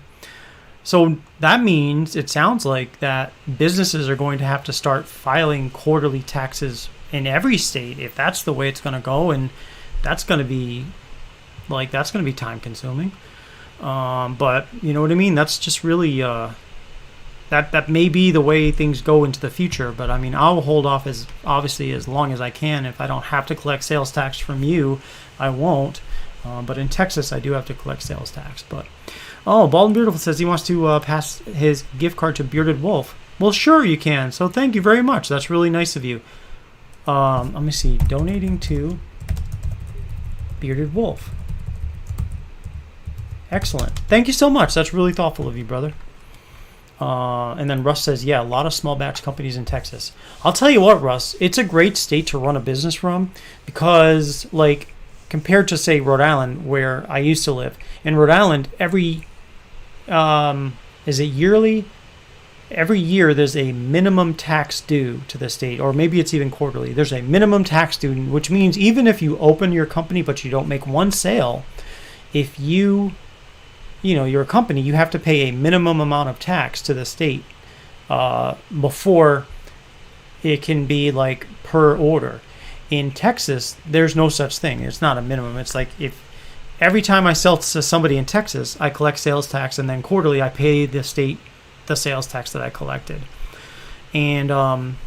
So that means, it sounds like, that businesses are going to have to start filing quarterly taxes in every state if that's the way it's going to go, and that's going to be time consuming. But you know what I mean? That's just really that may be the way things go into the future. But I mean, I'll hold off as long as I can. If I don't have to collect sales tax from you, I won't. But in Texas, I do have to collect sales tax. But Bald and Beautiful says he wants to pass his gift card to Bearded Wolf. Well, sure you can. So thank you very much. That's really nice of you. Let me see. Donating to Bearded Wolf. Excellent. Thank you so much. That's really thoughtful of you, brother. And then Russ says, yeah, a lot of small batch companies in Texas. I'll tell you what, Russ, it's a great state to run a business from, because, like, compared to, say, Rhode Island, where I used to live. In Rhode Island, is it yearly? Every year there's a minimum tax due to the state, or maybe it's even quarterly. There's a minimum tax due, which means even if you open your company but you don't make one sale, if you're a company, you have to pay a minimum amount of tax to the state before it can be, like, per order. In Texas, there's no such thing. It's not a minimum. It's like, if every time I sell to somebody in Texas, I collect sales tax, and then quarterly I pay the state the sales tax that I collected. And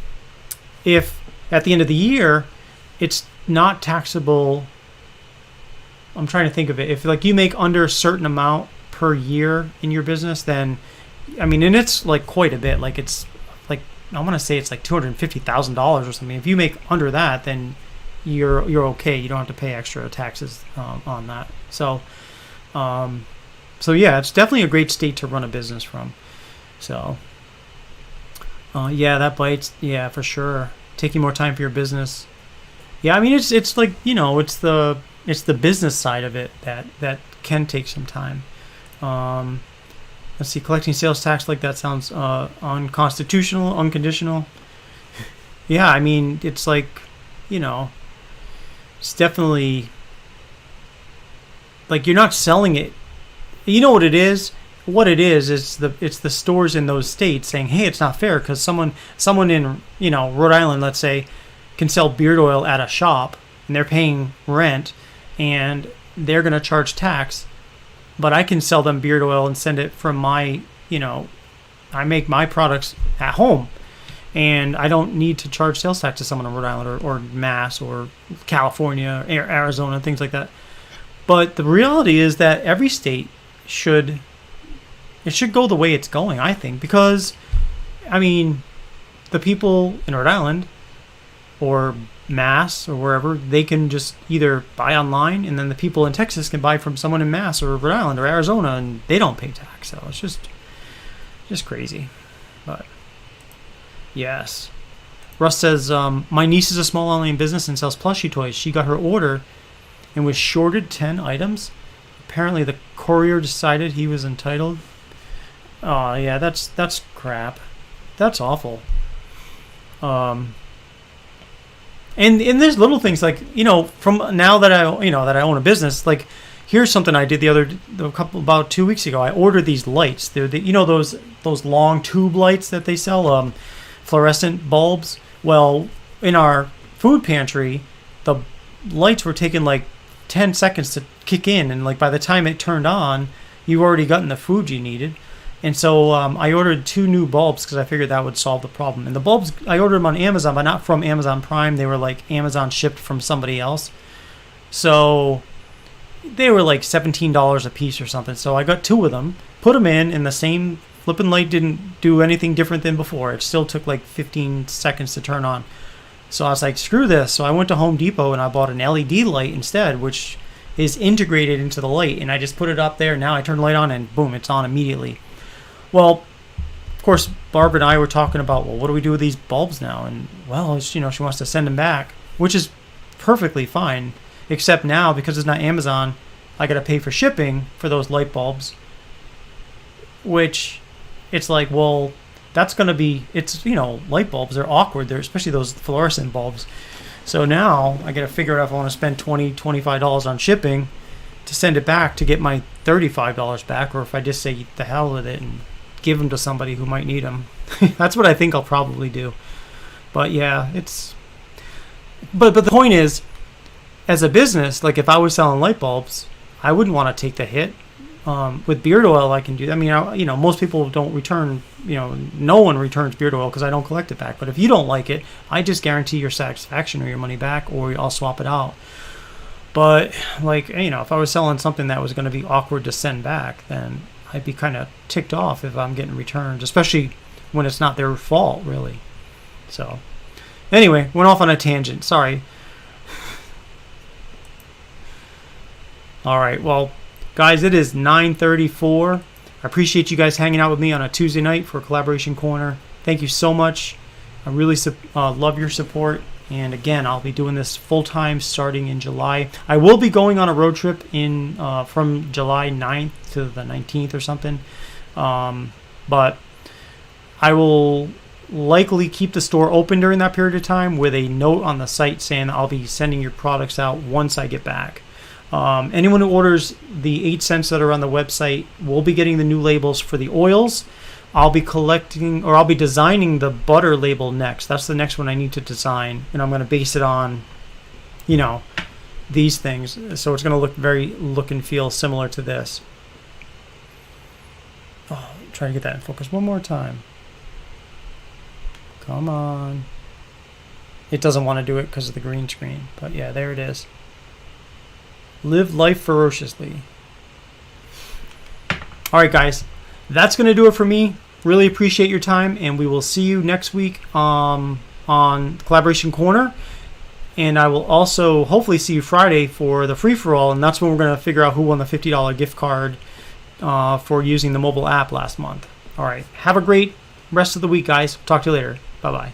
if at the end of the year it's not taxable, I'm trying to think of it. If, like, you make under a certain amount per year in your business, then, I mean, and it's like quite a bit. Like, it's like, I want to say it's like $250,000 or something. If you make under that, then you're okay. You don't have to pay extra taxes on that. So yeah, it's definitely a great state to run a business from. So yeah, that bites. Yeah, for sure. Taking more time for your business. Yeah, I mean, it's like, it's the business side of it that can take some time. Let's see, collecting sales tax like that sounds unconstitutional, unconditional. Yeah, I mean, it's like, it's definitely, like, you're not selling it. You know what it is? what it is it's the stores in those states saying, hey, it's not fair because someone in Rhode Island, let's say, can sell beard oil at a shop and they're paying rent and they're going to charge tax, but I can sell them beard oil and send it from my, I make my products at home and I don't need to charge sales tax to someone in Rhode Island or Mass or California, Arizona, things like that. But the reality is that every state should go the way it's going, I think, because, the people in Rhode Island or Mass or wherever, they can just either buy online, and then the people in Texas can buy from someone in Mass or Rhode Island or Arizona, and they don't pay tax. So it's just crazy. But yes, Russ says, my niece is a small online business and sells plushie toys. She got her order and was shorted 10 items. Apparently the courier decided he was entitled. Oh yeah, that's crap. That's awful. And there's little things like, from now that I own a business, like here's something I did about 2 weeks ago. I ordered these lights. They're those long tube lights that they sell, fluorescent bulbs. Well, in our food pantry, the lights were taking like 10 seconds to kick in, and like by the time it turned on, you've already gotten the food you needed. And so I ordered 2 new bulbs because I figured that would solve the problem. And the bulbs, I ordered them on Amazon, but not from Amazon Prime. They were like Amazon shipped from somebody else. So they were like $17 a piece or something. So I got 2 of them, put them in, and the same flipping light didn't do anything different than before. It still took like 15 seconds to turn on. So I was like, screw this. So I went to Home Depot and I bought an LED light instead, which is integrated into the light. And I just put it up there. Now I turn the light on and boom, it's on immediately. Well, of course, Barb and I were talking about, well, what do we do with these bulbs now? And, well, she wants to send them back, which is perfectly fine. Except now, because it's not Amazon, I got to pay for shipping for those light bulbs, which it's like, well, that's going to be, light bulbs, they're awkward. They're especially those fluorescent bulbs. So now I got to figure out if I want to spend $20, $25 on shipping to send it back to get my $35 back, or if I just say the hell with it and give them to somebody who might need them. That's what I think I'll probably do. But yeah, but the point is, as a business, like if I was selling light bulbs, I wouldn't want to take the hit. With beard oil, I can do that. Most people don't return, no one returns beard oil because I don't collect it back. But if you don't like it, I just guarantee your satisfaction or your money back, or I'll swap it out. But if I was selling something that was going to be awkward to send back, then I'd be kind of ticked off if I'm getting returns, especially when it's not their fault, really. So, anyway, went off on a tangent. Sorry. All right, well, guys, it is 9:34. I appreciate you guys hanging out with me on a Tuesday night for Collaboration Corner. Thank you so much. I really love your support. And again, I'll be doing this full-time starting in July. I will be going on a road trip from July 9th to the 19th or something. But I will likely keep the store open during that period of time with a note on the site saying I'll be sending your products out once I get back. Anyone who orders the 8 cents that are on the website will be getting the new labels for the oils. I'll be designing the butter label next. That's the next one I need to design, and I'm going to base it on, these things. So it's going to look and feel similar to this. Oh, try to get that in focus one more time. Come on. It doesn't want to do it because of the green screen, but yeah, there it is. Live life ferociously. All right, guys. That's going to do it for me. Really appreciate your time, and we will see you next week on Collaboration Corner. And I will also hopefully see you Friday for the free-for-all, and that's when we're going to figure out who won the $50 gift card for using the mobile app last month. All right. Have a great rest of the week, guys. Talk to you later. Bye-bye.